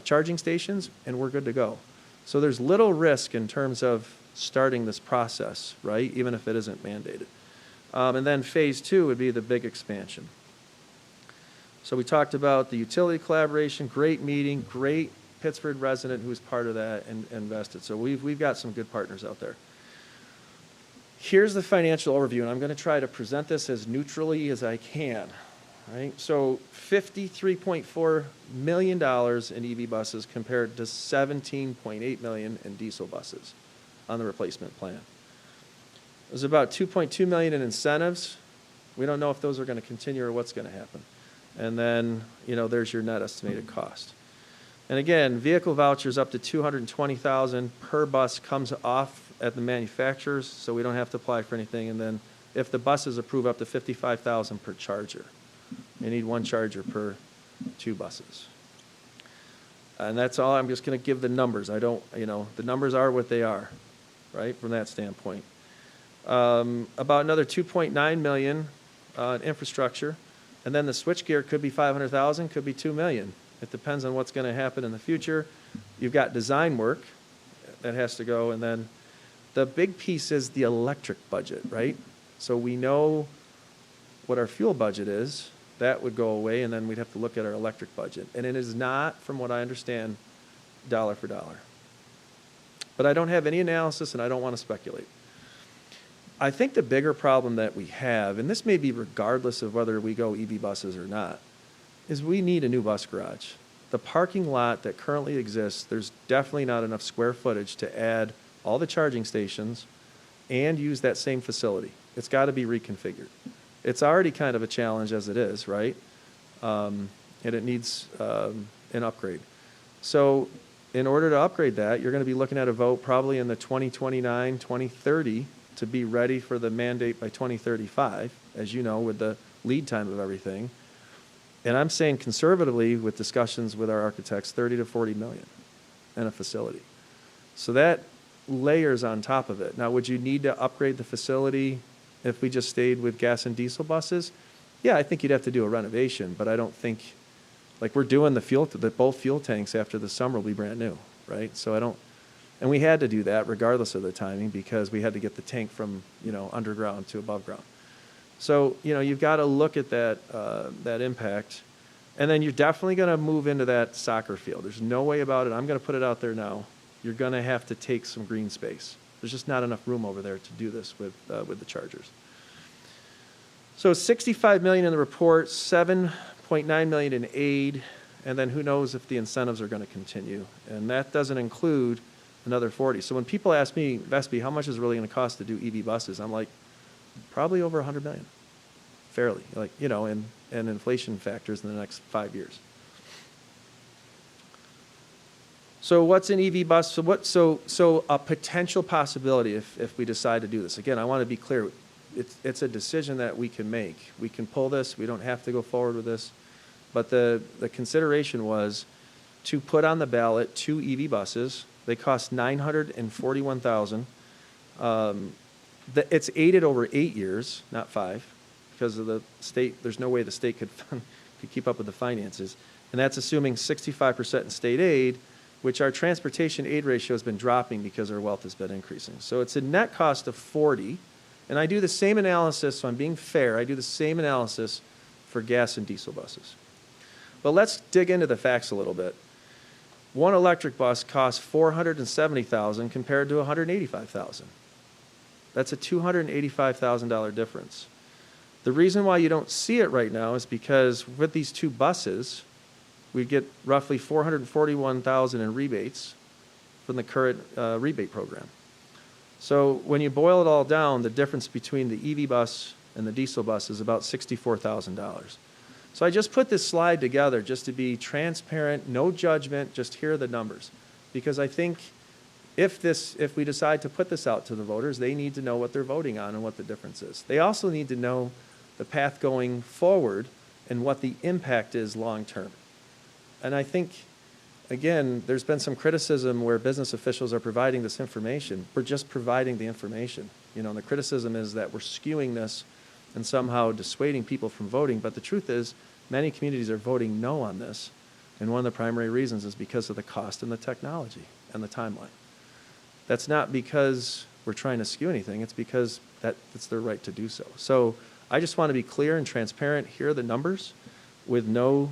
charging stations, and we're good to go. So there's little risk in terms of starting this process, right? Even if it isn't mandated. And then phase 2 would be the big expansion. So we talked about the utility collaboration, great meeting, great Pittsford resident who was part of that and invested. So we've got some good partners out there. Here's the financial overview, and I'm going to try to present this as neutrally as I can. Right? So $53.4 million in EV buses compared to $17.8 million in diesel buses on the replacement plan. There's about $2.2 million in incentives. We don't know if those are going to continue or what's going to happen. And then, you know, there's your net estimated cost. And again, vehicle vouchers up to $220,000 per bus comes off at the manufacturers, so we don't have to apply for anything. And then if the buses approve, up to $55,000 per charger. You need 1 charger per 2 buses. And that's all. I'm just going to give the numbers. I don't, you know, the numbers are what they are, right, from that standpoint. About another $2.9 million in infrastructure. And then the switchgear could be $500,000, could be $2 million. It depends on what's going to happen in the future. You've got design work that has to go. And then the big piece is the electric budget, right? So we know what our fuel budget is. That would go away, and then we'd have to look at our electric budget. And it is not, from what I understand, dollar for dollar. But I don't have any analysis, and I don't want to speculate. I think the bigger problem that we have, and this may be regardless of whether we go EV buses or not, is we need a new bus garage. The parking lot that currently exists, there's definitely not enough square footage to add all the charging stations and use that same facility. It's got to be reconfigured. It's already kind of a challenge as it is, right? And it needs an upgrade. So in order to upgrade that, you're going to be looking at a vote probably in the 2029, 2030 to be ready for the mandate by 2035, as you know, with the lead time of everything. And I'm saying conservatively, with discussions with our architects, 30 to 40 million in a facility. So that layers on top of it. Now, would you need to upgrade the facility if we just stayed with gas and diesel buses? Yeah, I think you'd have to do a renovation, but I don't think, like we're doing both fuel tanks after the summer will be brand new, right? So I don't, and we had to do that regardless of the timing because we had to get the tank from, you know, underground to above ground. So, you know, you've got to look at that, that impact. And then you're definitely going to move into that soccer field. There's no way about it. I'm going to put it out there now. You're going to have to take some green space. There's just not enough room over there to do this with the chargers. So $65 million in the report, $7.9 million in aid, and then who knows if the incentives are going to continue. And that doesn't include another 40. So when people ask me, Vespi, how much is it really going to cost to do EV buses? I'm like, probably over $100 million, fairly, like, you know, and inflation factors in the next 5 years. So what's an EV bus? So a potential possibility if we decide to do this. Again, I want to be clear. It's a decision that we can make. We can pull this. We don't have to go forward with this. But the consideration was to put on the ballot 2 EV buses. They cost $941,000. It's aided over 8 years, not 5, because of the state. There's no way the state could keep up with the finances. And that's assuming 65% in state aid, which our transportation aid ratio has been dropping because our wealth has been increasing. So it's a net cost of 40. And I do the same analysis, so I'm being fair, I do the same analysis for gas and diesel buses. But let's dig into the facts a little bit. One electric bus costs $470,000 compared to $185,000. That's a $285,000 difference. The reason why you don't see it right now is because with these two buses, we get roughly $441,000 in rebates from the current rebate program. So when you boil it all down, the difference between the EV bus and the diesel bus is about $64,000. So I just put this slide together just to be transparent, no judgment, just here are the numbers. Because I think if we decide to put this out to the voters, they need to know what they're voting on and what the difference is. They also need to know the path going forward and what the impact is long term. And I think, again, there's been some criticism where business officials are providing this information. We're just providing the information. You know, and the criticism is that we're skewing this and somehow dissuading people from voting. But the truth is, many communities are voting no on this. And one of the primary reasons is because of the cost and the technology and the timeline. That's not because we're trying to skew anything. It's because it's their right to do so. So I just want to be clear and transparent. Here are the numbers with no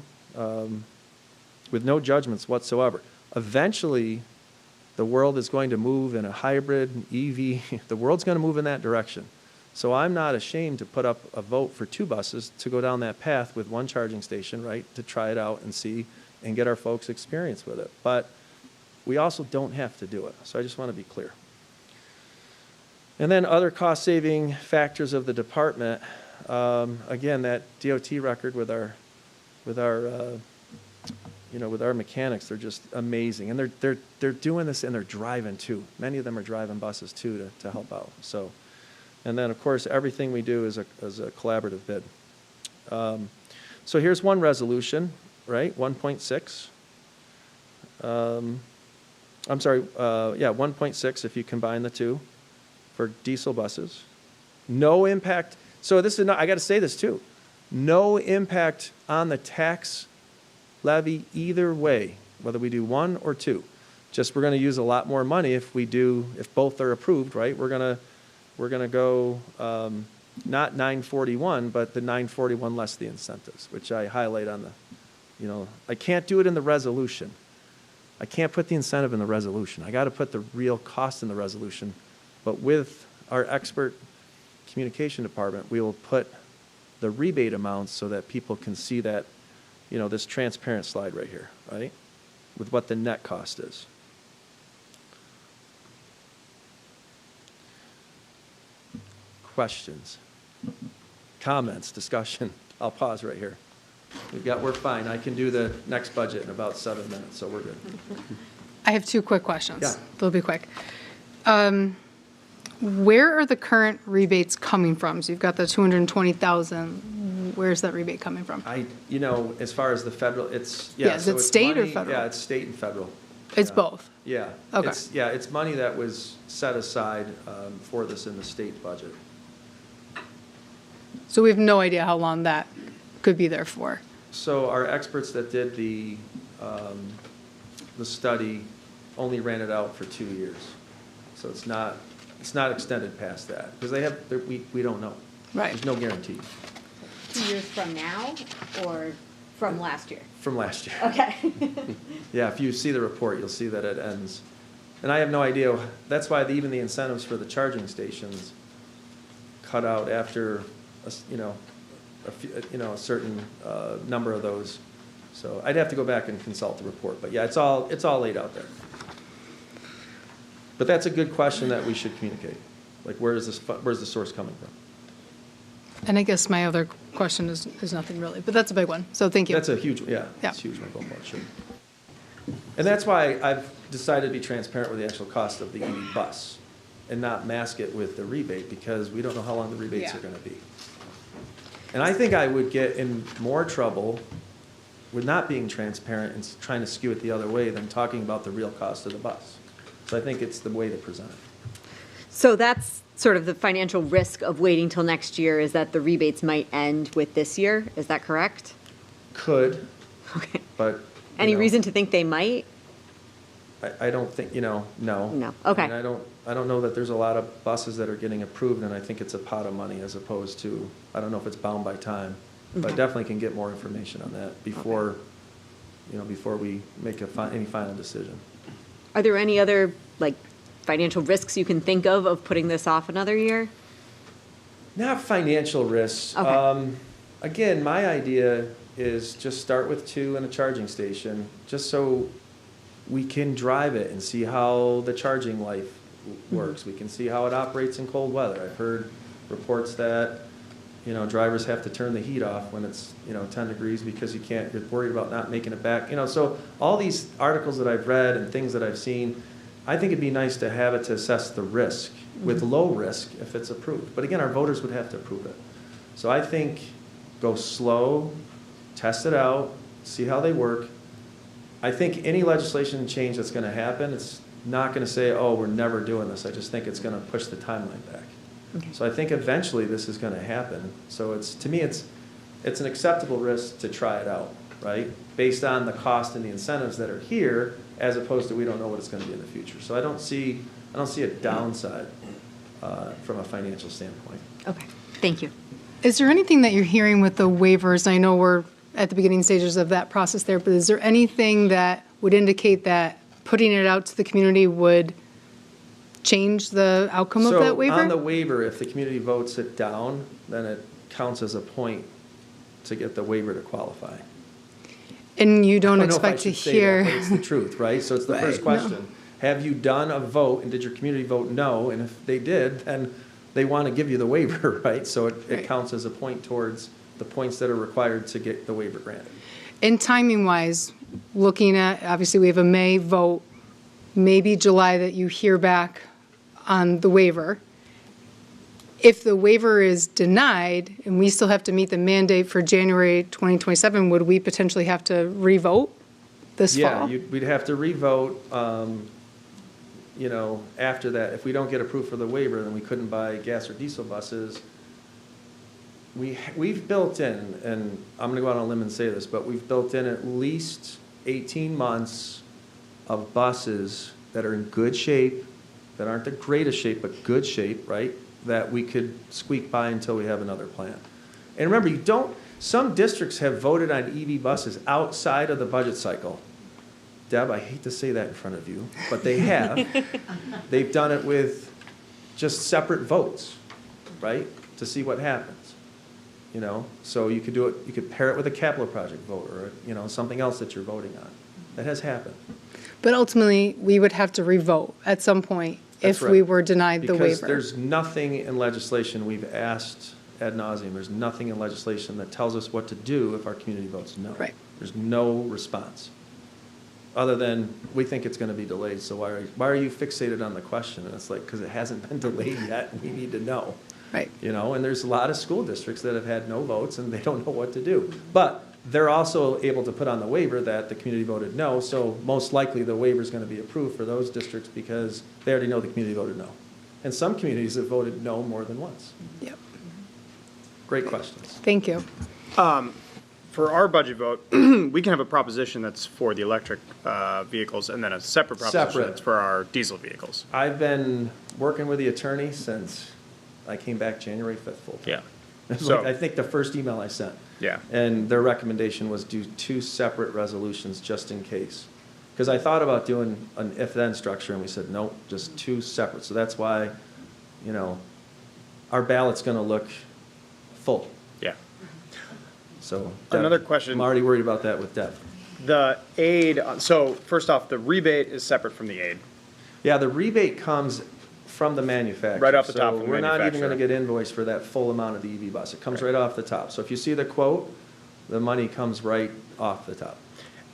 judgments whatsoever. Eventually, the world is going to move in a hybrid EV. The world's going to move in that direction. So I'm not ashamed to put up a vote for two buses to go down that path with one charging station, right, to try it out and see and get our folks experience with it. But we also don't have to do it. So I just want to be clear. And then other cost-saving factors of the department. Again, that DOT record with our mechanics, they're just amazing. And they're doing this and they're driving too. Many of them are driving buses too to help out. So, and then of course, everything we do is a collaborative bid. So here's one resolution, right? 1.6. I'm sorry, 1.6 if you combine the two for diesel buses. No impact. So this is not, I got to say this too. No impact on the tax levy either way, whether we do one or two. Just we're going to use a lot more money if both are approved, right? We're going to go not 941, but the 941 less the incentives, which I highlight on I can't do it in the resolution. I can't put the incentive in the resolution. I got to put the real cost in the resolution. But with our expert communication department, we will put the rebate amounts so that people can see that, this transparent slide right here, right? With what the net cost is. Questions, comments, discussion? I'll pause right here. We're fine. I can do the next budget in about 7 minutes, so we're good. I have two quick questions. Yeah. They'll be quick. Where are the current rebates coming from? So you've got the 220,000. Where's that rebate coming from? As far as the federal, it's Is it state or federal? Yeah, it's state and federal. It's both. Yeah. Okay. It's money that was set aside for this in the state budget. So we have no idea how long that could be there for. So our experts that did the study only ran it out for 2 years. So it's not extended past that because we don't know. Right. There's no guarantee. 2 years from now or from last year? From last year. Okay. Yeah, if you see the report, you'll see that it ends. And I have no idea. That's why even the incentives for the charging stations cut out after a certain number of those. So I'd have to go back and consult the report. But yeah, it's all laid out there. But that's a good question that we should communicate. Like, where's the source coming from? And I guess my other question is nothing really, but that's a big one. So thank you. That's a huge, it's a huge one. Sure. And that's why I've decided to be transparent with the actual cost of the EV bus and not mask it with the rebate because we don't know how long the rebates are going to be. And I think I would get in more trouble with not being transparent and trying to skew it the other way than talking about the real cost of the bus. So I think it's the way to present it. So that's sort of the financial risk of waiting till next year is that the rebates might end with this year. Is that correct? Could. Okay. But. Any reason to think they might? I don't think, no. No. Okay. I mean, I don't know that there's a lot of buses that are getting approved, and I think it's a pot of money as opposed to, I don't know if it's bound by time, but definitely can get more information on that before before we make any final decision. Are there any other, like, financial risks you can think of putting this off another year? Not financial risks. Okay. Again, my idea is just start with 2 and a charging station, just so we can drive it and see how the charging life works. We can see how it operates in cold weather. I've heard reports that, drivers have to turn the heat off when it's, 10 degrees because you're worried about not making it back. So all these articles that I've read and things that I've seen, I think it'd be nice to have it to assess the risk with low risk if it's approved. But again, our voters would have to approve it. So I think go slow, test it out, see how they work. I think any legislation change that's going to happen, it's not going to say, oh, we're never doing this. I just think it's going to push the timeline back. Okay. So I think eventually this is going to happen. So to me, it's an acceptable risk to try it out, right? Based on the cost and the incentives that are here, as opposed to we don't know what it's going to be in the future. So I don't see a downside from a financial standpoint. Okay, thank you. Is there anything that you're hearing with the waivers? I know we're at the beginning stages of that process there, but is there anything that would indicate that putting it out to the community would change the outcome of that waiver? So on the waiver, if the community votes it down, then it counts as a point to get the waiver to qualify. And you don't I don't know if I expect to should say that, hear. but it's the truth, right? So it's the first Right, no. question. Have you done a vote, and did your community vote no? And if they did, then they want to give you the waiver, right? So it Right. counts as a point towards the points that are required to get the waiver granted. And timing-wise, looking at, obviously, we have a May vote, maybe July that you hear back on the waiver. If the waiver is denied and we still have to meet the mandate for January 2027, would we potentially have to revote this fall? Yeah, we'd have to revote, after that. If we don't get approved for the waiver, then we couldn't buy gas or diesel buses. We've built in, and I'm going to go out on a limb and say this, but we've built in at least 18 months of buses that are in good shape, that aren't the greatest shape, but good shape, right? That we could squeak by until we have another plan. And remember, some districts have voted on EV buses outside of the budget cycle. Deb, I hate to say that in front of you, but they have. They've done it with just separate votes, right? To see what happens. So you could do it, you could pair it with a capital project vote or, something else that you're voting on. That has happened. But ultimately, we would have to revote at some point That's if we right. were denied the Because waiver. there's nothing in legislation, we've asked ad nauseum, there's nothing in legislation that tells us what to do if our community votes no. Right. There's no response, other than, we think it's going to be delayed, so why are you fixated on the question? And it's like, because it hasn't been delayed yet, we need to know. Right. And there's a lot of school districts that have had no votes, and they don't know what to do. But they're also able to put on the waiver that the community voted no, so most likely the waiver is going to be approved for those districts because they already know the community voted no. And some communities have voted no more than once. Yep. Great questions. Thank you. For our budget vote, we can have a proposition that's for the electric vehicles and then a separate proposition Separate. that's for our diesel vehicles. I've been working with the attorney since I came back January 5th full-time. Yeah. It was So- like, I think the first email I sent. Yeah. And their recommendation was do 2 separate resolutions just in case. Because I thought about doing an if-then structure, and we said, nope, just 2 separate. So that's why, our ballot's going to look full. Yeah. So Another Deb, question. I'm already worried about that with Deb. The aid, so first off, the rebate is separate from the aid. Yeah, the rebate comes from the manufacturer. Right off the top So from the we're not even manufacturer. going to get invoiced for that full amount of the EV bus. It comes right off the top. So if you see the quote, the money comes right off the top.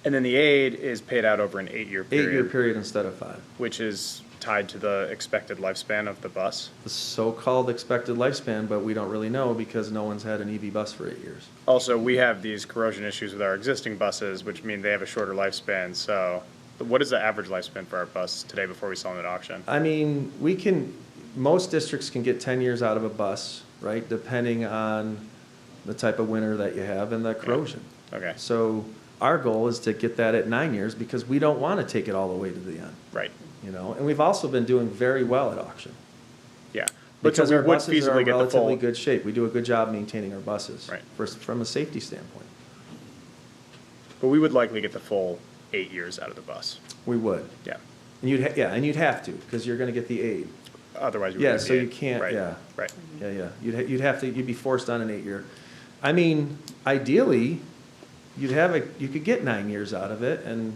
And then the aid is paid out over an 8-year period. 8-year period instead of 5. Which is tied to the expected lifespan of the bus. The so-called expected lifespan, but we don't really know because no one's had an EV bus for 8 years. Also, we have these corrosion issues with our existing buses, which mean they have a shorter lifespan. So what is the average lifespan for our bus today before we sell them at auction? I mean, most districts can get 10 years out of a bus, right? Depending on the type of winter that you have and the corrosion. Okay. So our goal is to get that at 9 years because we don't want to take it all the way to the end. Right. And we've also been doing very well at auction. Yeah. But so Because we our would buses are feasibly in get the relatively full. good shape. We do a good job maintaining our buses. Right. From a safety standpoint. But we would likely get the full 8 years out of the bus. We would. Yeah. And you'd have to, because you're gonna get the aid. Otherwise, we Yeah, would so you can't, Right. yeah. Right. Yeah. You'd have to, you'd be forced on an 8-year. I mean, ideally, you could get 9 years out of it and,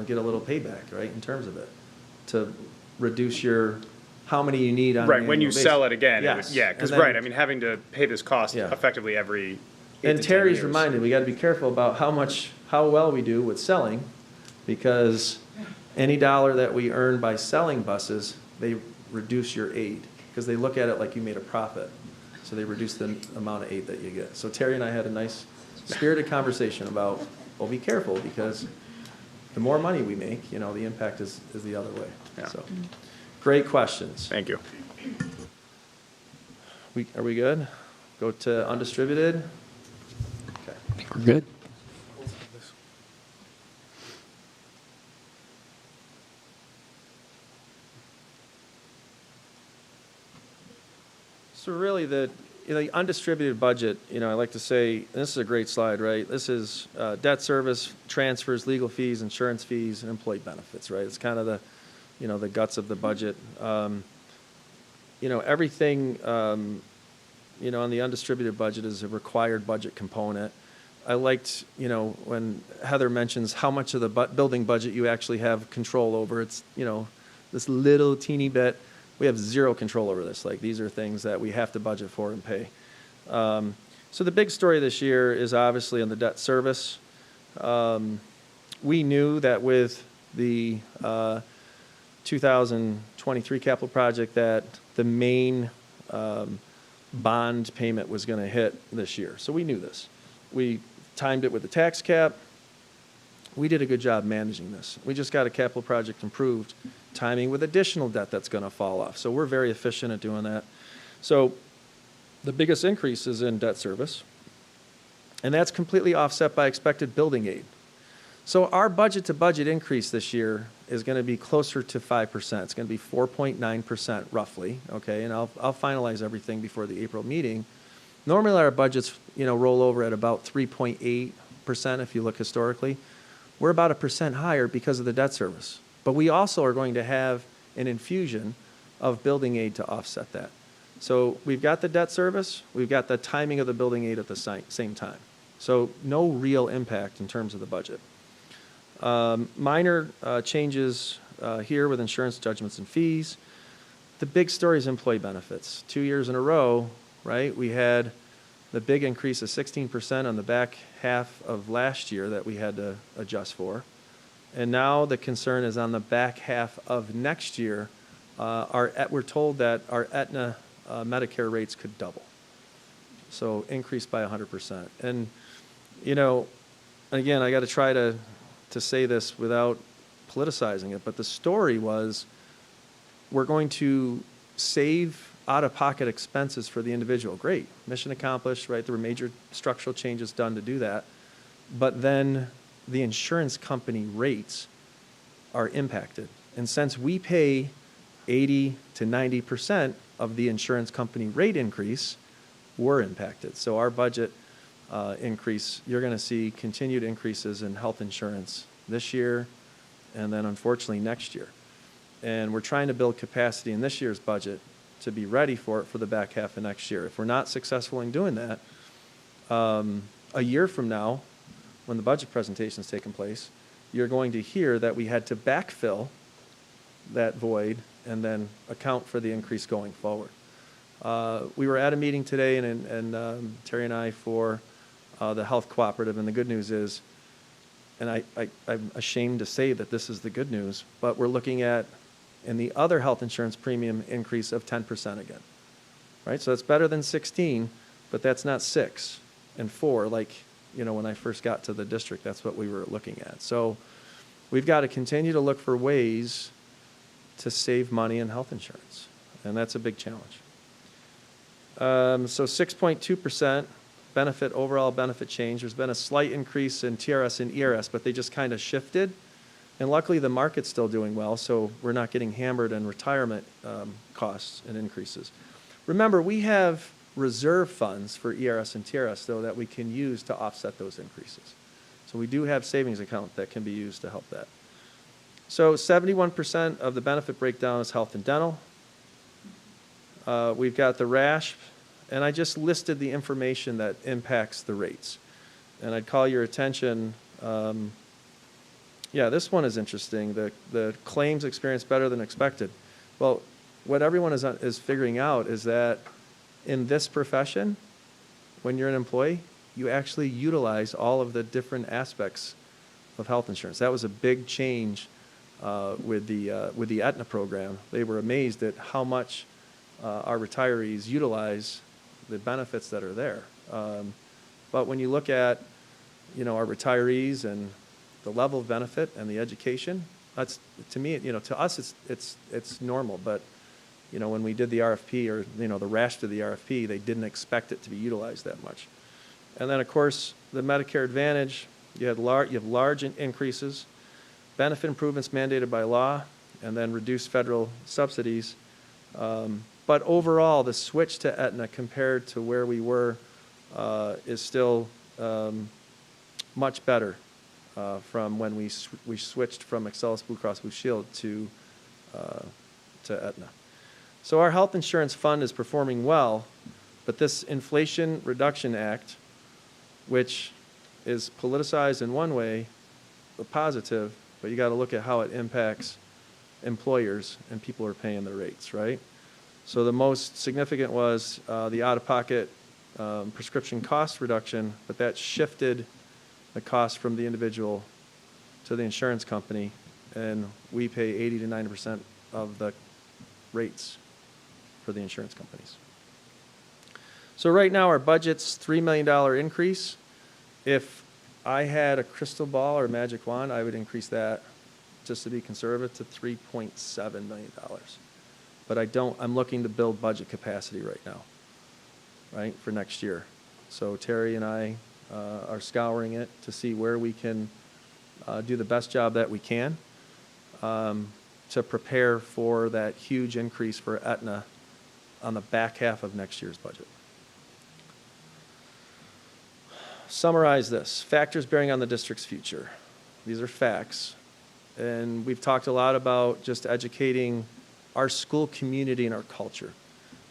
get a little payback, right, in terms of it, to reduce how many you need on an Right, when annual you sell basis. it again, Yes. because, And then- right, I mean, having to pay this cost Yeah. effectively every 8 And to 10 Terry's years. reminded, we gotta be careful about how well we do with selling, because any dollar that we earn by selling buses, they reduce your aid, because they look at it like you made a profit. So they reduce the amount of aid that you get. So Terry and I had a nice spirited conversation about, well, be careful, because the more money we make, the impact is the other way. Yeah. So, great questions. Thank you. Are we good? Go to undistributed? Okay. I think we're good. So really, the undistributed budget, I like to say, and this is a great slide, right? This is debt service, transfers, legal fees, insurance fees, and employee benefits, right? It's kind of the guts of the budget. Everything, on the undistributed budget is a required budget component. I liked, when Heather mentions how much of the building budget you actually have control over. It's, this little teeny bit. We have zero control over this. Like, these are things that we have to budget for and pay. So the big story this year is obviously on the debt service. We knew that with the 2023 capital project that the main bond payment was going to hit this year. So we knew this. We timed it with the tax cap. We did a good job managing this. We just got a capital project improved, timing with additional debt that's going to fall off. So we're very efficient at doing that. So the biggest increase is in debt service, and that's completely offset by expected building aid. So our budget-to-budget increase this year is going to be closer to 5%. It's going to be 4.9% roughly, okay? And I'll finalize everything before the April meeting. Normally our budgets, roll over at about 3.8% if you look historically. We're about 1% higher because of the debt service. But we also are going to have an infusion of building aid to offset that. So we've got the debt service, we've got the timing of the building aid at the same time. So no real impact in terms of the budget. Minor changes here with insurance judgments and fees. The big story is employee benefits. 2 years in a row, right, we had the big increase of 16% on the back half of last year that we had to adjust for. And now the concern is on the back half of next year. We're told that our Aetna Medicare rates could double. So increase by 100%. And, again, I got to try to say this without politicizing it, but the story was we're going to save out-of-pocket expenses for the individual. Great, mission accomplished, right? There were major structural changes done to do that. But then the insurance company rates are impacted. And since we pay 80 to 90% of the insurance company rate increase, we're impacted. So our budget increase, you're going to see continued increases in health insurance this year and then unfortunately next year. And we're trying to build capacity in this year's budget to be ready for it for the back half of next year. If we're not successful in doing that, a year from now, when the budget presentation is taking place, you're going to hear that we had to backfill that void and then account for the increase going forward. We were at a meeting today, and Terry and I, for the health cooperative, and the good news is, and I'm ashamed to say that this is the good news, but we're looking at, in the other health insurance premium increase of 10% again, right? So that's better than 16, but that's not 6 and 4 like, when I first got to the district, that's what we were looking at. So we've got to continue to look for ways to save money in health insurance, and that's a big challenge. So 6.2% overall benefit change. There's been a slight increase in TRS and ERS, but they just kind of shifted. And luckily the market's still doing well, so we're not getting hammered in retirement costs and increases. Remember, we have reserve funds for ERS and TRS, though, that we can use to offset those increases. So So we do have savings account that can be used to help that. So 71% of the benefit breakdown is health and dental. We've got the RASH, and I just listed the information that impacts the rates. And I'd call your attention, yeah, this one is interesting. The claims experience better than expected. Well, what everyone is figuring out is that in this profession, when you're an employee, you actually utilize all of the different aspects of health insurance. That was a big change with the Aetna program. They were amazed at how much our retirees utilize the benefits that are there. But when you look at, our retirees and the level of benefit and the education, that's, to me, to us, it's normal. But, when we did the RFP or, the RASH to the RFP, they didn't expect it to be utilized that much. And then, of course, the Medicare Advantage, you have large increases, benefit improvements mandated by law, and then reduced federal subsidies. But overall, the switch to Aetna compared to where we were is still much better from when we switched from Excellus Blue Cross Blue Shield to Aetna. So our health insurance fund is performing well, but this Inflation Reduction Act, which is politicized in one way, but positive, but you got to look at how it impacts employers and people are paying their rates, right? So the most significant was the out-of-pocket prescription cost reduction, but that shifted the cost from the individual to the insurance company, and we pay 80 to 90% of the rates for the insurance companies. So right now our budget's $3 million increase. If I had a crystal ball or a magic wand, I would increase that, just to be conservative, to $3.7 million. But I don't, I'm looking to build budget capacity right now, right, for next year. So Terry and I are scouring it to see where we can do the best job that we can to prepare for that huge increase for Aetna on the back half of next year's budget. Summarize this. Factors bearing on the district's future. These are facts. And we've talked a lot about just educating our school community and our culture.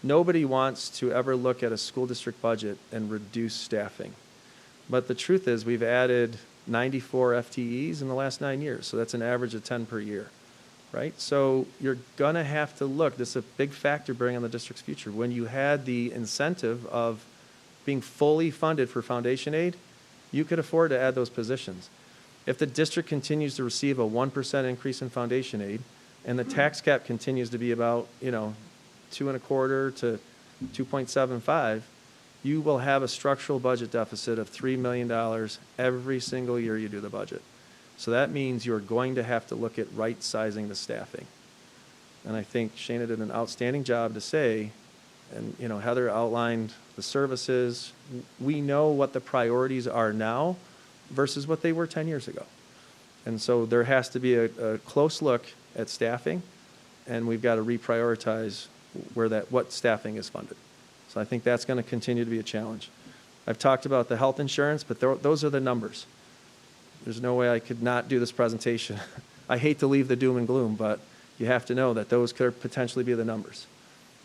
Nobody wants to ever look at a school district budget and reduce staffing. But the truth is we've added 94 FTEs in the last 9 years. So that's an average of 10 per year, right? So you're going to have to look. This is a big factor bearing on the district's future. When you had the incentive of being fully funded for foundation aid, you could afford to add those positions. If the district continues to receive a 1% increase in foundation aid, and the tax cap continues to be about, 2.25 to 2.75, you will have a structural budget deficit of $3 million every single year you do the budget. So that means you're going to have to look at right-sizing the staffing. And I think Shana did an outstanding job to say, and Heather outlined the services. We know what the priorities are now versus what they were 10 years ago. And so there has to be a close look at staffing, and we've got to reprioritize what staffing is funded. So I think that's going to continue to be a challenge. I've talked about the health insurance, but those are the numbers. There's no way I could not do this presentation. I hate to leave the doom and gloom, but you have to know that those could potentially be the numbers.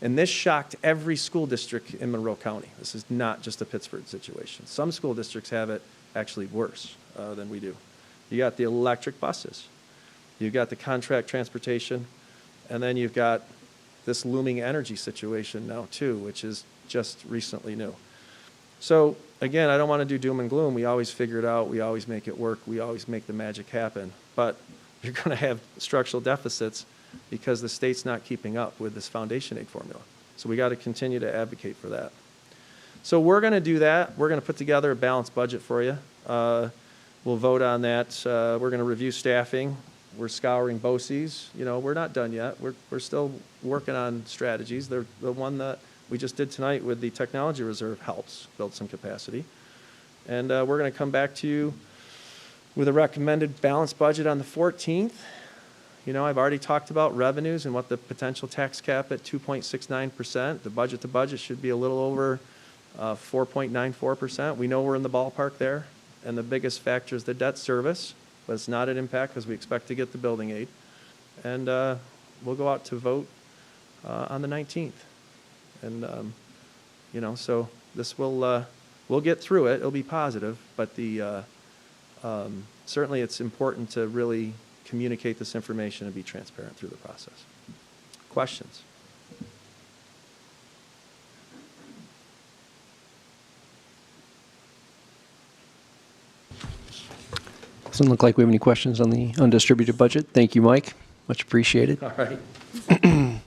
And this shocked every school district in Monroe County. This is not just a Pittsford situation. Some school districts have it actually worse than we do. You got the electric buses. You've got the contract transportation. And then you've got this looming energy situation now too, which is just recently new. So again, I don't want to do doom and gloom. We always figure it out. We always make it work. We always make the magic happen. But you're going to have structural deficits because the state's not keeping up with this foundation aid formula. So we got to continue to advocate for that. So we're going to do that. We're going to put together a balanced budget for you. We'll vote on that. We're going to review staffing. We're scouring BOCES. We're not done yet. We're still working on strategies. The one that we just did tonight with the technology reserve helps build some capacity. And we're going to come back to you with a recommended balanced budget on the 14th. I've already talked about revenues and what the potential tax cap at 2.69%. The budget to budget should be a little over 4.94%. We know we're in the ballpark there. and the biggest factor is the debt service, but it's not an impact because we expect to get the building aid. And we'll go out to vote on the 19th. And, so this will, we'll get through it. It'll be positive, but certainly it's important to really communicate this information and be transparent through the process. Questions? Doesn't look like we have any questions on the undistributed budget. Thank you, Mike. Much appreciated. All right.